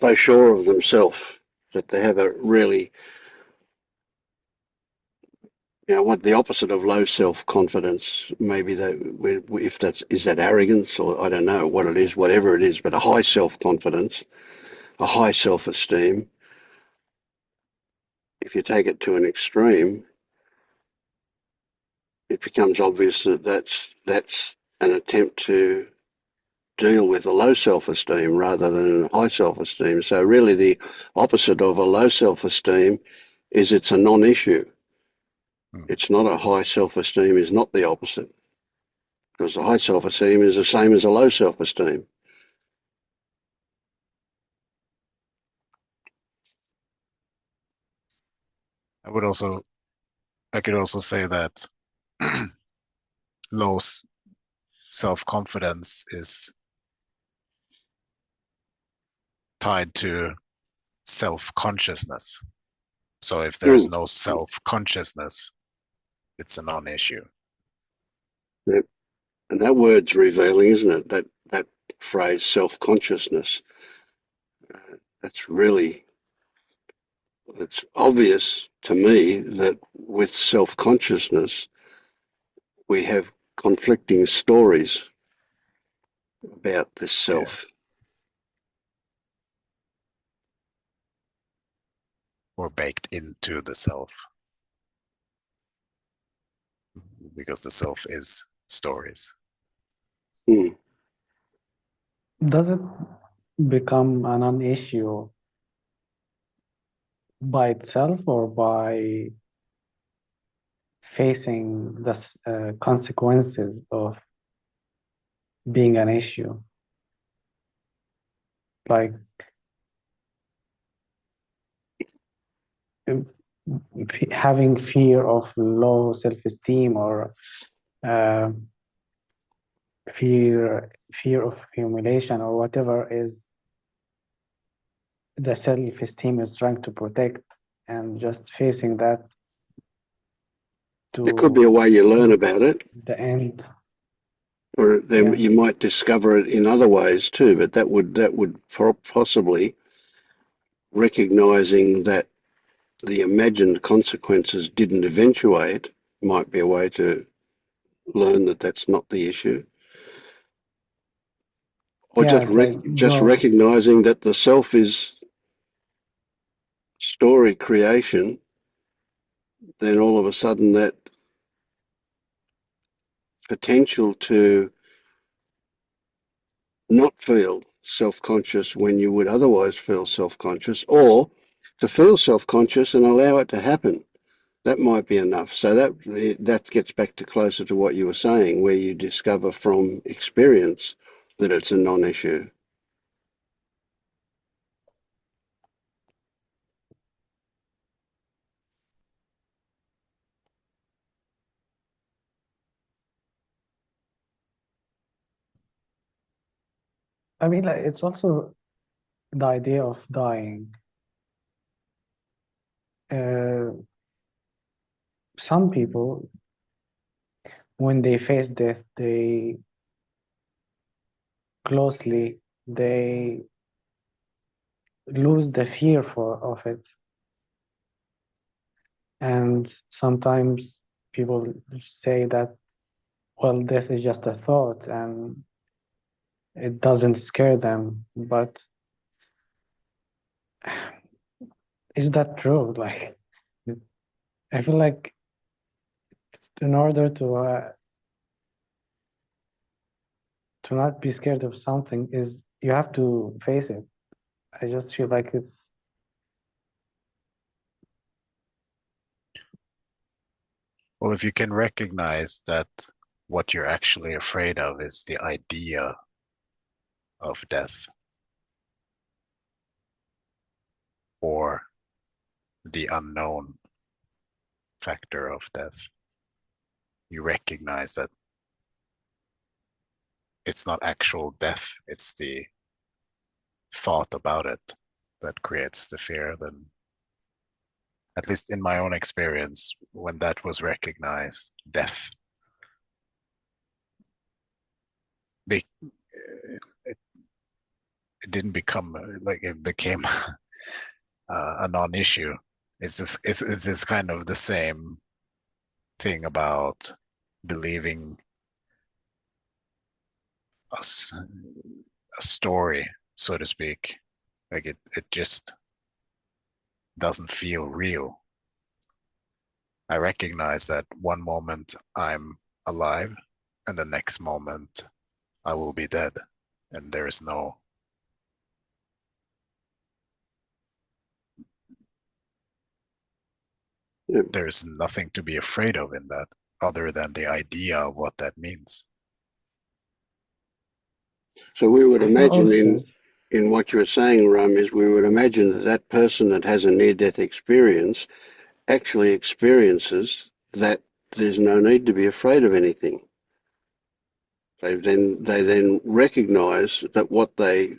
so sure of themselves that they have a really, what the opposite of low self-confidence, maybe if is that arrogance, or I don't know what it is, whatever it is, but a high self-confidence, a high self-esteem. If you take it to an extreme, it becomes obvious that that's an attempt to deal with a low self-esteem rather than a high self-esteem. So really the opposite of a low self-esteem is it's a non-issue. Hmm. It's not a high self-esteem is not the opposite, because the high self-esteem is the same as a low self-esteem. I could also say that low self-confidence is tied to self-consciousness. So if there is Mm. no self-consciousness, it's a non-issue. Yep. And that word's revealing, isn't it? That phrase, self-consciousness. That's really, it's obvious to me that with self-consciousness, we have conflicting stories about this Yeah. self. Or baked into the self, because the self is stories. Mm. Does it become a non-issue by itself, or by facing the consequences of being an issue? Like having fear of low self-esteem or uh, fear of humiliation or whatever is the self-esteem is trying to protect, and just facing that There could be a to way you learn about it, the end. or Yeah. you might discover it in other ways too. But that would possibly recognizing that the imagined consequences didn't eventuate might be a way to learn that that's not the issue, or Yeah, it's like just go. recognizing that the self is story creation. Then all of a sudden that potential to not feel self-conscious when you would otherwise feel self-conscious, or to feel self-conscious and allow it to happen. That might be enough. So that gets back to closer to what you were saying, where you discover from experience that it's a non-issue. I mean, like, it's also the idea of dying. Some people, when they face death, they lose the fear of it. And sometimes people say that, well, death is just a thought and it doesn't scare them. But is that true? Like, I feel like in order to not be scared of something is you have to face it. I just feel like it's Well, if you can recognize that what you're actually afraid of is the idea of death or the unknown factor of death, you recognize that it's not actual death, it's the thought about it that creates the fear, then at least in my own experience, when that was recognized, death be, it, it didn't become like it became a non-issue. Is this kind of the same thing about believing a, a story, so to speak? Like it just doesn't feel real. I recognize that one moment I'm alive and the next moment I will be dead. And Yeah. there's nothing to be afraid of in that other than the idea of what that means. So we would imagine also, in what you were saying, Ram, is we would imagine that that person that has a near-death experience actually experiences that there's no need to be afraid of anything. They then recognise that what they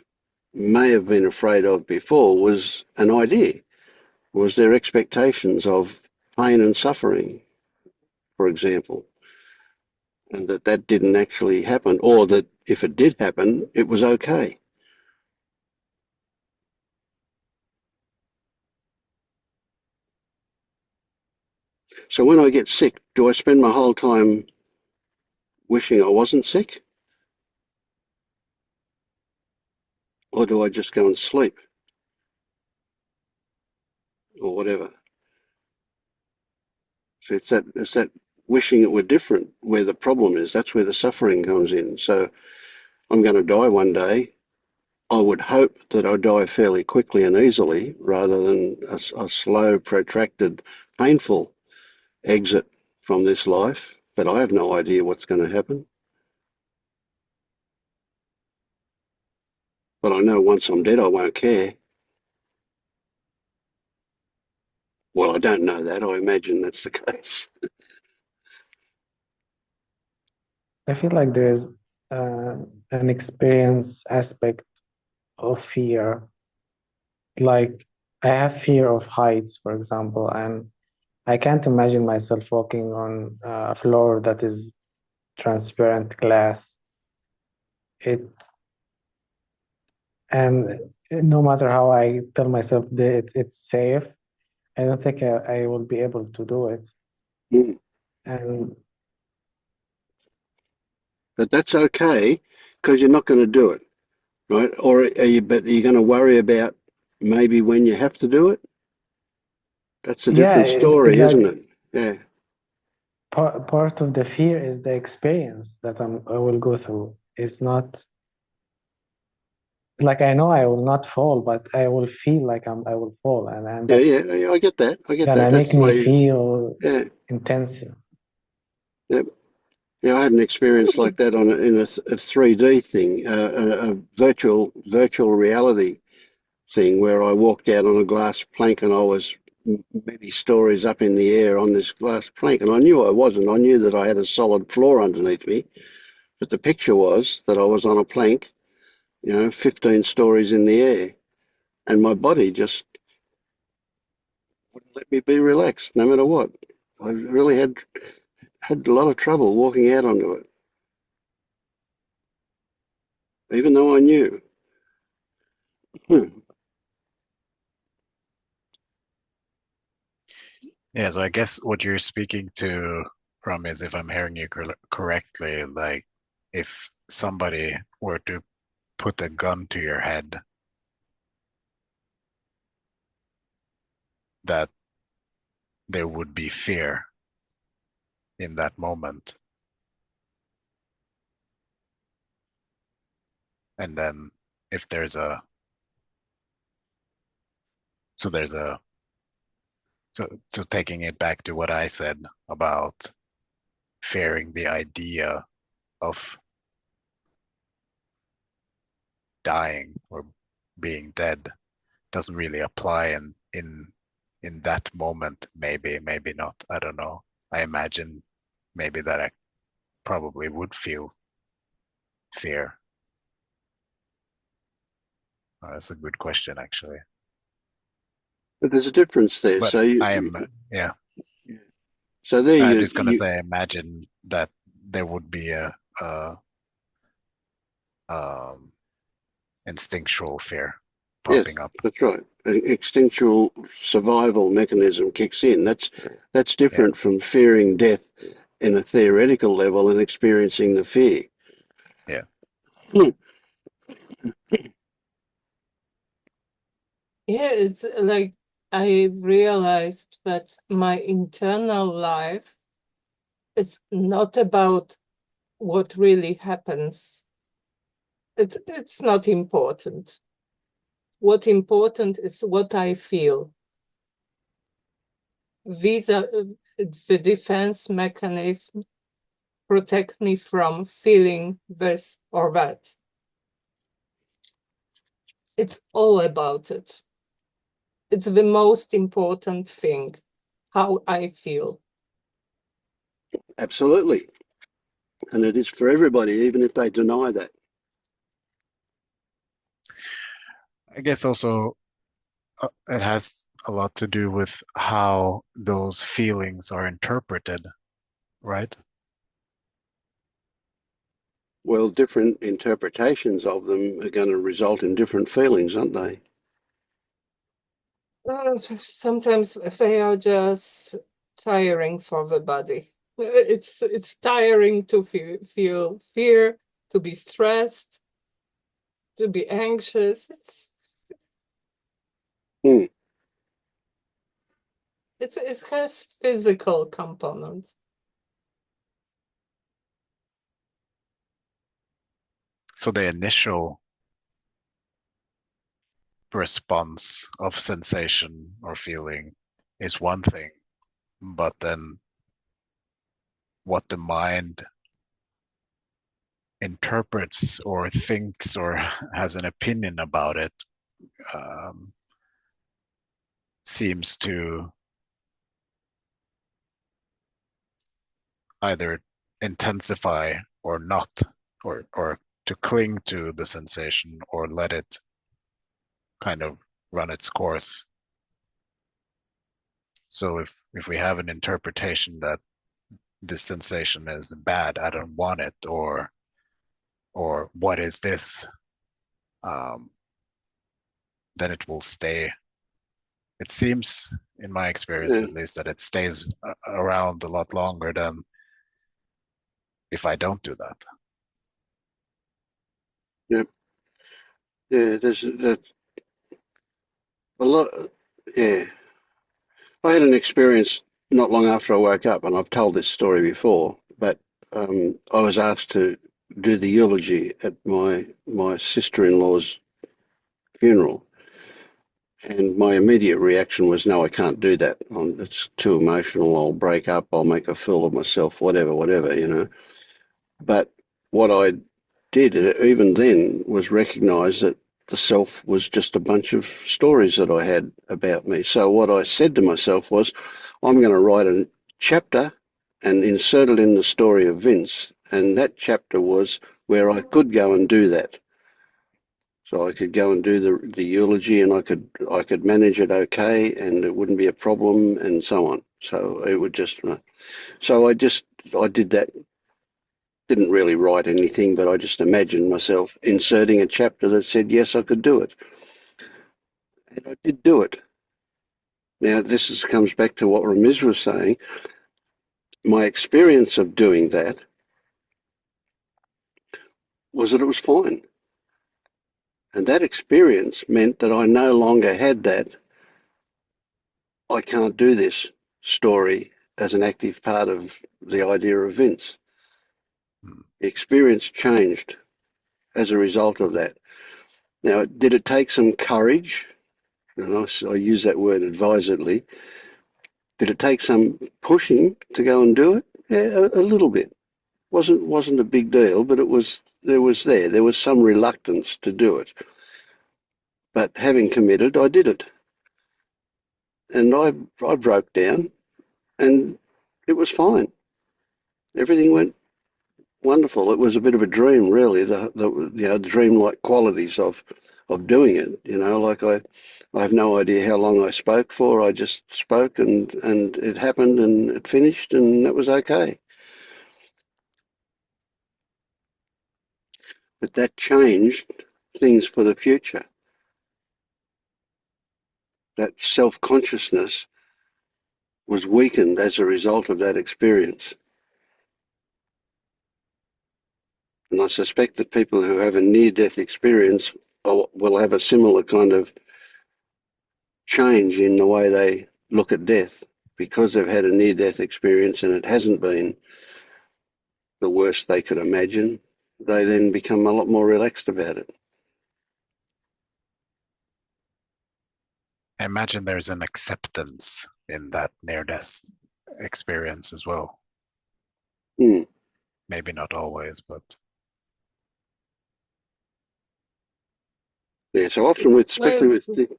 may have been afraid of before was an idea, was their expectations of pain and suffering, for example, and that didn't actually happen, or that if it did happen, it was okay. So when I get sick, do I spend my whole time wishing I wasn't sick, or do I just go and sleep or whatever? So it's that wishing it were different where the problem is. That's where the suffering comes in. So I'm going to die one day. I would hope that I die fairly quickly and easily rather than a slow, protracted, painful exit from this life. But I have no idea what's going to happen. But I know once I'm dead, I won't care. Well, I don't know that. I imagine that's the case. I feel like there's an experience aspect of fear. Like I have fear of heights, for example, and I can't imagine myself walking on a floor that is transparent glass. It and no matter how I tell myself that it's safe, I don't think I will be able to do it. Mm. And But that's okay because you're not going to do it, right? Or are you? But you're going to worry about maybe when you have to do it. That's a yeah, different it's story, like isn't it? Yeah. part of the fear is the experience that I will go through. It's not like I know I will not fall, but I will feel like I will fall, and Yeah, that's yeah, yeah, I get that. I get that. gonna That's make the me way you, feel yeah, intense. yeah. Yeah, I had an experience like that a 3D thing, a virtual reality thing where I walked out on a glass plank and I was many stories up in the air on this glass plank, and I knew I wasn't. I knew that I had a solid floor underneath me, but the picture was that I was on a plank, 15 stories in the air, and my body just wouldn't let me be relaxed no matter what. I really had a lot of trouble walking out onto it, even though I knew. Hmm. Yeah, so I guess what you're speaking to from is, if I'm hearing you correctly, like if somebody were to put a gun to your head, that there would be fear in that moment. And then if there's a, so there's a, so taking it back to what I said about fearing the idea of dying or being dead doesn't really apply in that moment. Maybe not, I don't know. I imagine maybe that I probably would feel fear. That's a good question, actually. But there's a difference there. But So I am, yeah, so there I'm you, just gonna you say, imagine that there would be a um, instinctual fear yes, popping up. that's right. An instinctual survival mechanism kicks in. That's Yeah, different from fearing death in a theoretical level and experiencing the fear. yeah. Hmm. Yeah, it's like I realized that my internal life is not about what really happens. It's not important. What important is what I feel. These are the defense mechanism protect me from feeling this or that. It's all about it. It's the most important thing, how I feel. Absolutely. And it is for everybody, even if they deny that. I guess also it has a lot to do with how those feelings are interpreted, right? Well, different interpretations of them are going to result in different feelings, aren't they? Sometimes they are just tiring for the body. It's tiring to feel fear, to be stressed, to be anxious. Hmm. It has physical components. So the initial response of sensation or feeling is one thing, but then what the mind interprets or thinks or has an opinion about it um, seems to either intensify or not, or to cling to the sensation or let it kind of run its course. So if we have an interpretation that this sensation is bad, I don't want it, or what is this, then it will stay. It seems, in my experience Yeah, at least, that it stays around a lot longer than if I don't do that. yeah, yeah. There's that a lot. Yeah, I had an experience not long after I woke up, and I've told this story before, but I was asked to do the eulogy at my sister-in-law's funeral, and my immediate reaction was, no, I can't do that. It's too emotional. I'll break up. I'll make a fool of myself. Whatever, whatever, you know. But what I did, even then, was recognise that the self was just a bunch of stories that I had about me. So what I said to myself was, I'm going to write a chapter and insert it in the story of Vince. And that chapter was where I could go and do that. So I could go and do the eulogy, and I could manage it okay, and it wouldn't be a problem, and so on. So it would just. So I did that. Didn't really write anything, but I just imagined myself inserting a chapter that said yes, I could do it, and I did do it. Now comes back to what Ramiz was saying. My experience of doing that was that it was fine, and that experience meant that I no longer had that I can't do this story as an active part of the idea of Vince. The experience changed as a result of that. Now, did it take some courage? And I use that word advisedly. Did it take some pushing to go and do it? Yeah, a little bit. Wasn't a big deal, but there was some reluctance to do it. But having committed, I did it. And I broke down, and it was fine. Everything went wonderful. It was a bit of a dream, really. The dreamlike qualities of doing it. Like I have no idea how long I spoke for. I just spoke, and it happened, and it finished, and that was okay. But that changed things for the future. That self-consciousness was weakened as a result of that experience. And I suspect that people who have a near-death experience will have a similar kind of change in the way they look at death, because they've had a near-death experience and it hasn't been the worst they could imagine. They then become a lot more relaxed about it. I imagine there's an acceptance in that near-death experience as well. Hmm. Maybe not always, but Yeah, so often especially Well, with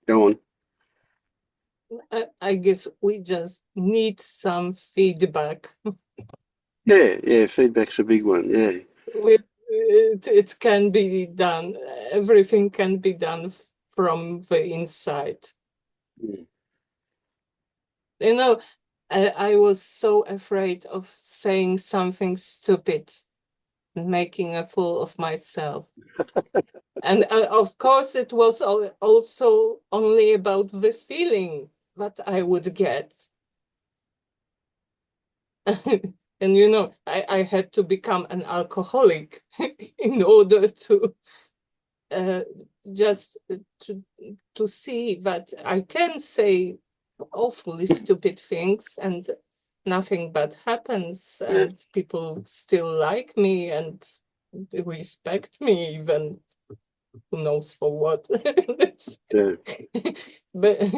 go on. I guess we just need some feedback. Yeah, feedback's a big one. Yeah. It can be done. Everything can be done from the inside. Hmm. You know, I was so afraid of saying something stupid, making a fool of myself. And of course, it was also only about the feeling that I would get. And I had to become an alcoholic in order to just to see that I can say awfully stupid things and nothing bad happens, Yeah, and people still like me and respect me, even who knows for what. yeah. But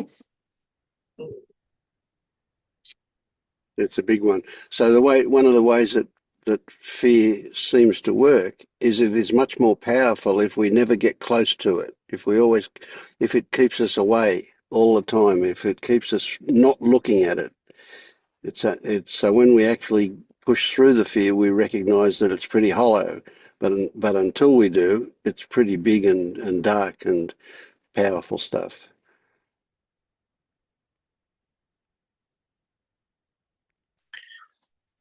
It's a big one. So one of the ways that fear seems to work is it is much more powerful if we never get close to it. If it keeps us away all the time, if it keeps us not looking at it. So when we actually push through the fear, we recognize that it's pretty hollow. But until we do, it's pretty big and dark and powerful stuff.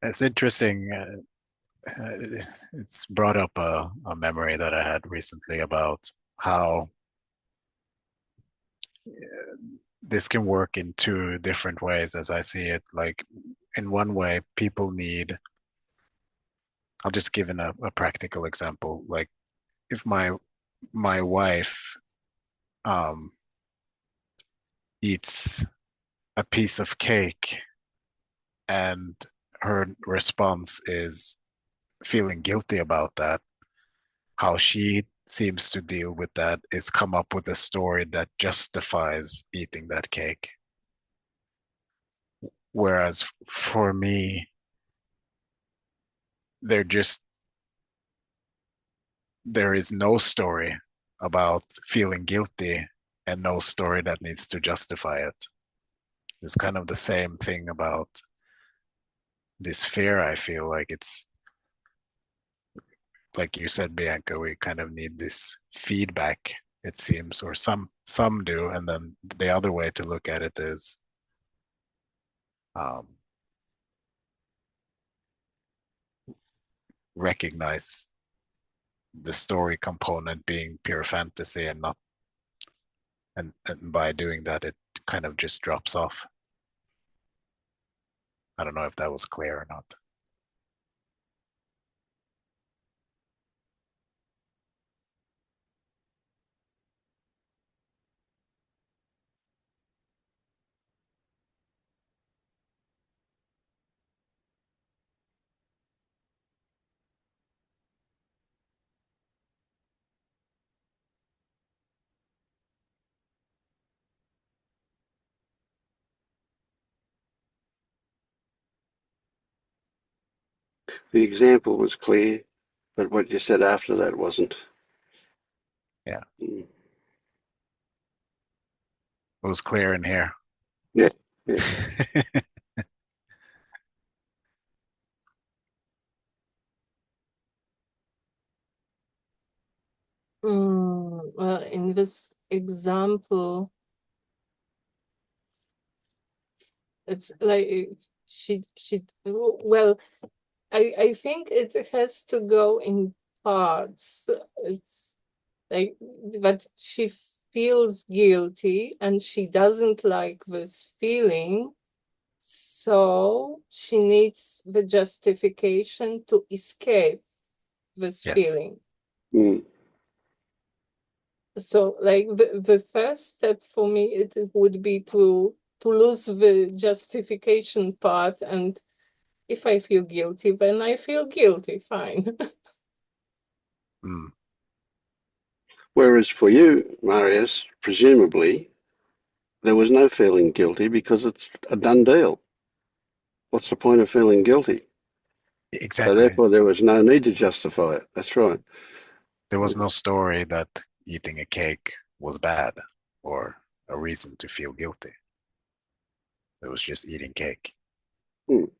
It's interesting. It's brought up a memory that I had recently about how this can work in two different ways as I see it. Like, in one way, people need, I'll just give a practical example. Like, if my wife um, eats a piece of cake and her response is feeling guilty about that, how she seems to deal with that is come up with a story that justifies eating that cake. Whereas for me, there is no story about feeling guilty and no story that needs to justify it. It's kind of the same thing about this fear. I feel like it's like you said, Bianca, we kind of need this feedback, it seems, or some do, and then the other way to look at it is um, recognize the story component being pure fantasy and not, and by doing that it kind of just drops off. I don't know if that was clear or not. The example was clear, but what you said after that wasn't. Yeah, Mm. it was clear in here. Yeah, yeah. Well, in this example, it's like well, I think it has to go in parts. It's like, but she feels guilty and she doesn't like this feeling, so she needs the justification to escape this Yes. feeling. Mm. So like the first step for me, it would be to lose the justification part, and if I feel guilty, then I feel guilty, fine. Mm. Whereas for you, Marius, presumably there was no feeling guilty because it's a done deal. What's the point of feeling guilty? So Exactly. therefore there was no need to justify it. That's right. There was no story that eating a cake was bad or a reason to feel guilty. It was just eating cake. Mm.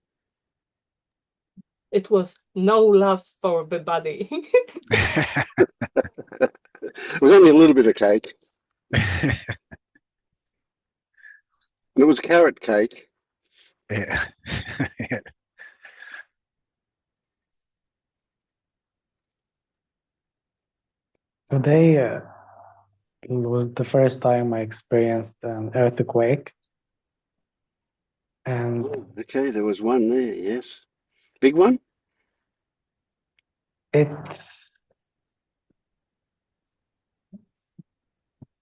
It was no love for the body. It was only a little bit of cake, and it was carrot cake. Yeah. Today was the first time I experienced an earthquake, and Oh, okay, there was one there, yes. Big one? it's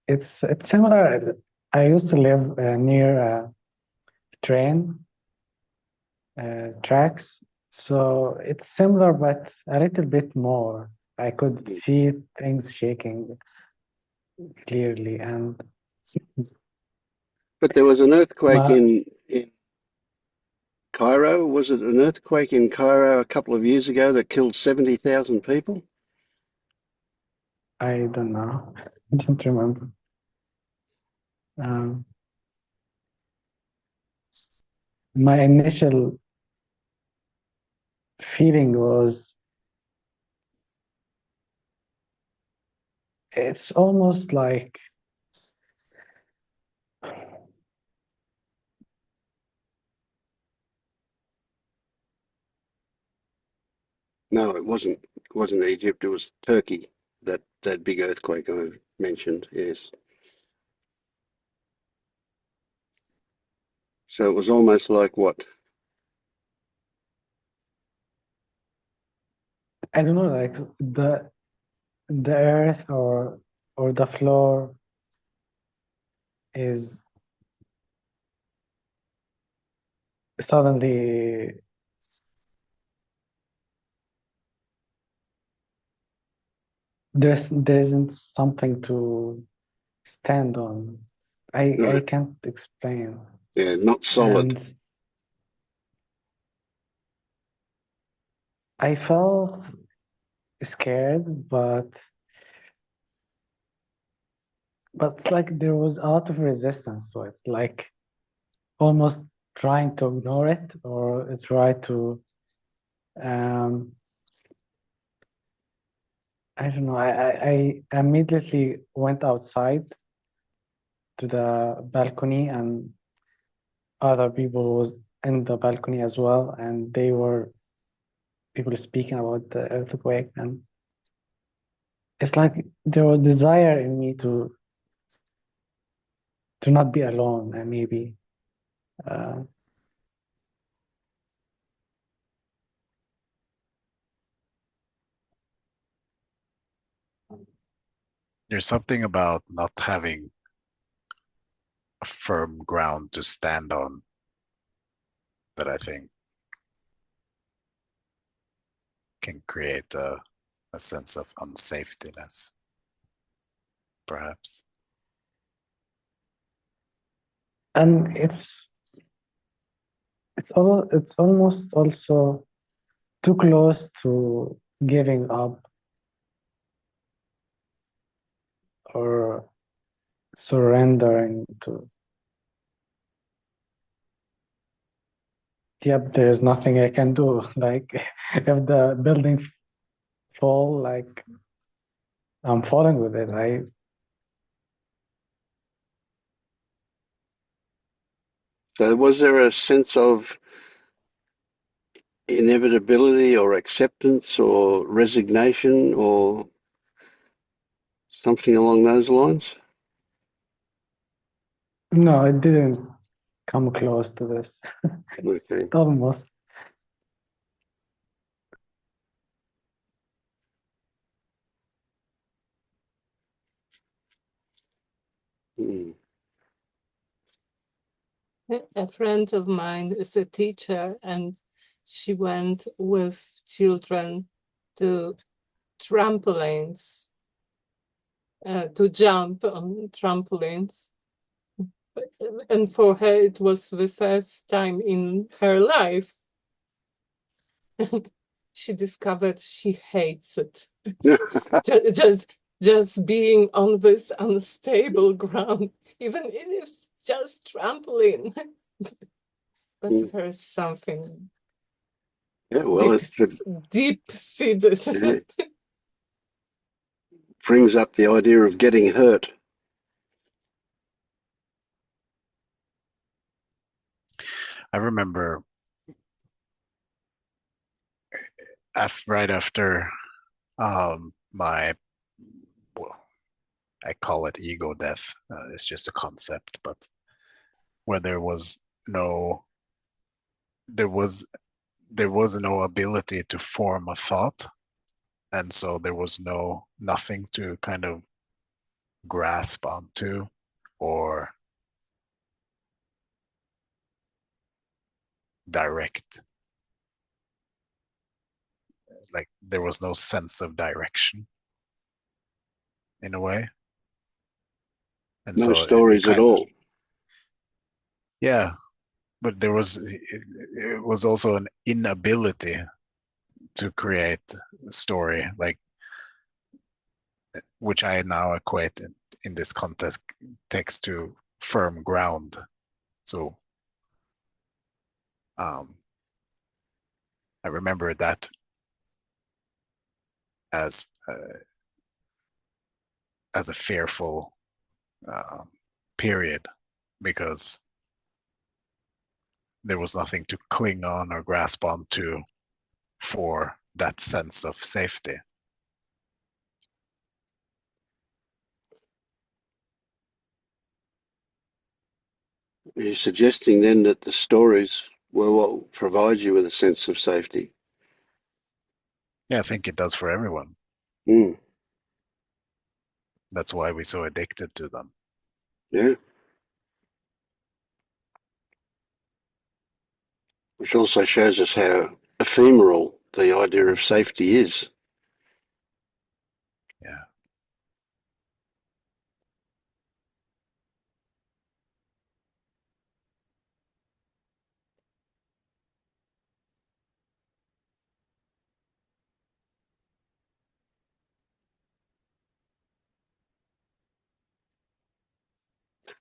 it's similar. I used to live near train tracks, so it's similar, but a little bit more. I could see things shaking clearly, and But there was an earthquake my, in Cairo. Was it an earthquake in Cairo a couple of years ago that killed 70,000 people? I don't know, I don't remember. Um, my initial feeling was, it's almost like No, it wasn't. It wasn't Egypt. It was Turkey. That big earthquake I mentioned. Yes. So it was almost like what? I don't know, like the earth or the floor is suddenly, there isn't something to stand on. I No, can't explain. yeah, not solid. And I felt scared, but like there was a lot of resistance to it, like almost trying to ignore it or try to um I don't know. I immediately went outside to the balcony, and other people was in the balcony as well, and they were people speaking about the earthquake, and it's like there was desire in me to not be alone, and maybe uh, There's something about not having a firm ground to stand on that I think can create a sense of unsafetyness, perhaps. and it's almost also too close to giving up or surrendering to, yep, there's nothing I can do. Like if the building fall, like I'm falling with it. So was there a sense of inevitability or acceptance or resignation or something along those lines? No, it didn't come close to this. Okay. Almost. Hmm. A friend of mine is a teacher, and she went with children to trampolines, to jump on trampolines. And for her, it was the first time in her life. She discovered she hates it. Just being on this unstable ground, even if it's just trampoline. But Hmm. there's something Yeah, well, deep seated. yeah, brings up the idea of getting hurt. I remember right after my, well, I call it ego death. It's just a concept, but where no, there was there was no ability to form a thought, and so there was nothing to kind of grasp onto or direct. Like there was no sense of direction in a way, and No so it stories at kind of, all. yeah, but it was also an inability to create a story, like, which I now equate in this context text to firm ground. So I I remember that as a fearful period, because there was nothing to cling on or grasp onto for that sense of safety. Are you suggesting then that the stories were what provide you with a sense of safety? Yeah, I think it does for everyone. Mm, That's why we're so addicted to them. yeah. Which also shows us how ephemeral the idea of safety is. Yeah.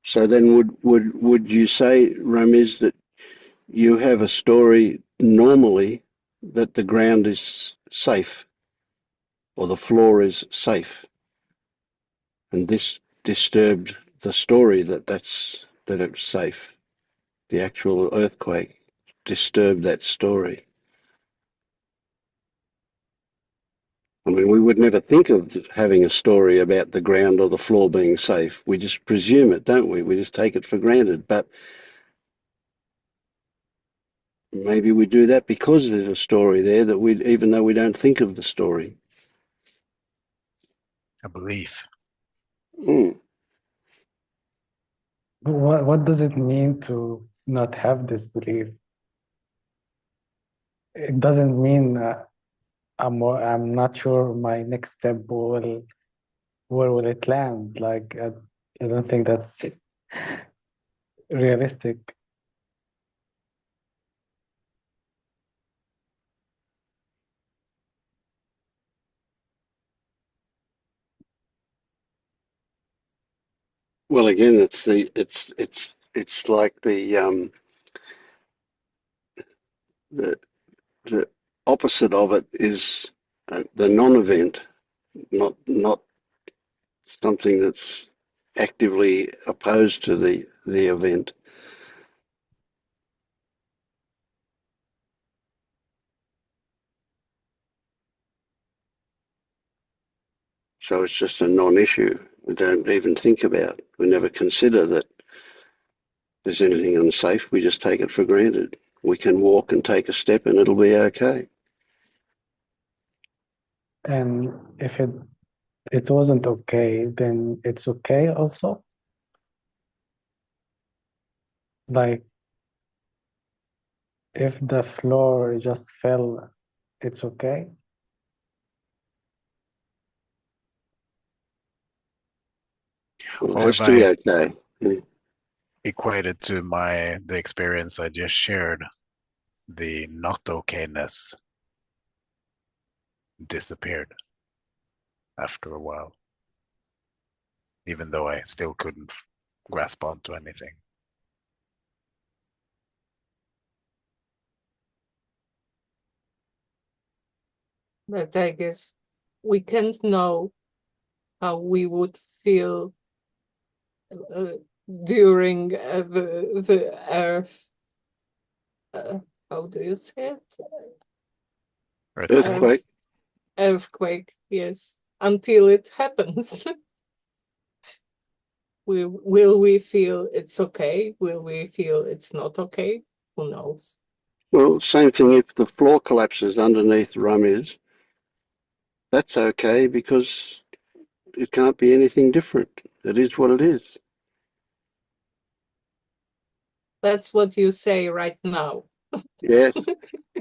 So then would you say, Ramiz, that you have a story normally that the ground is safe or the floor is safe, and this disturbed the story that it's safe. The actual earthquake disturbed that story. I mean, we would never think of having a story about the ground or the floor being safe. We just presume it, don't we? We just take it for granted. But maybe we do that because there's a story there that even though we don't think of the story. A belief. Mm. What does it mean to not have this belief? It doesn't mean I'm not sure my next step where will it land. Like I don't think that's realistic. Well, again, it's like the the opposite of it is the non-event, not something that's actively opposed to the event. So it's just a non-issue. We don't even think about. We never consider that there's anything unsafe. We just take it for granted. We can walk and take a step and it'll be okay. And if it wasn't okay, then it's okay also. Like if the floor just fell, it's okay. Well, it Well, has if to be I okay. Yeah. equate it to the experience I just shared, the not okayness disappeared after a while, even though I still couldn't grasp onto anything. But I guess we can't know how we would feel uh, during the Earth. How do you say it? Earthquake. Earthquake. Earthquake, yes, until it happens. Will we feel it's okay? Will we feel it's not okay? Who knows? Well, same thing if the floor collapses underneath Ramiz, that's okay because it can't be anything different. It is what it is. That's what you say right now. Yes.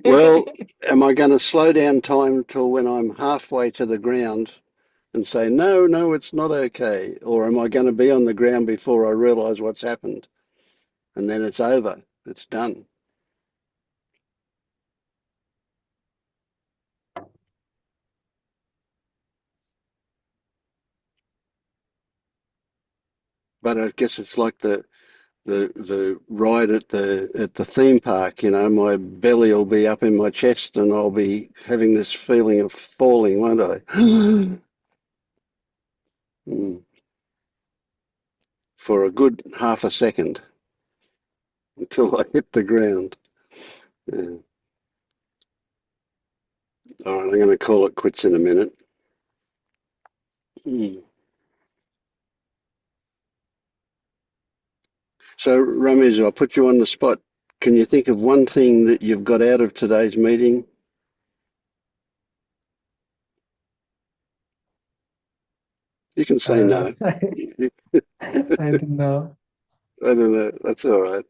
Well, am I going to slow down time till when I'm halfway to the ground and say, no, no, it's not okay? Or am I going to be on the ground before I realise what's happened? And then it's over. It's done. But I guess it's like the the ride at the theme park, you know, my belly will be up in my chest and I'll be having this feeling of falling, won't I? Mm. For a good half a second until I hit the ground. Yeah. All right, I'm going to call it quits in a minute. Mm. So, Ramesh, I'll put you on the spot. Can you think of one thing that you've got out of today's meeting? You can say no. I don't know. I don't know. That's all right.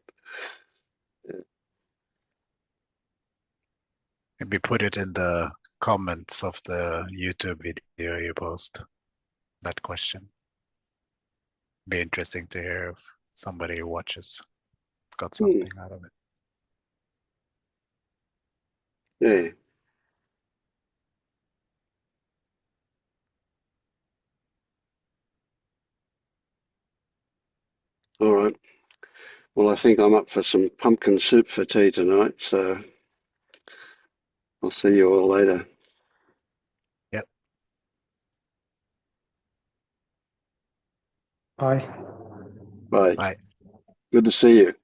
Maybe put it in the comments of the YouTube video you post. That question. Be interesting to hear if somebody who watches got something out of it. Yeah. All right. Well, I think I'm up for some pumpkin soup for tea tonight, so I'll see you all later. Yep. Bye. Bye. Bye. Good to see you.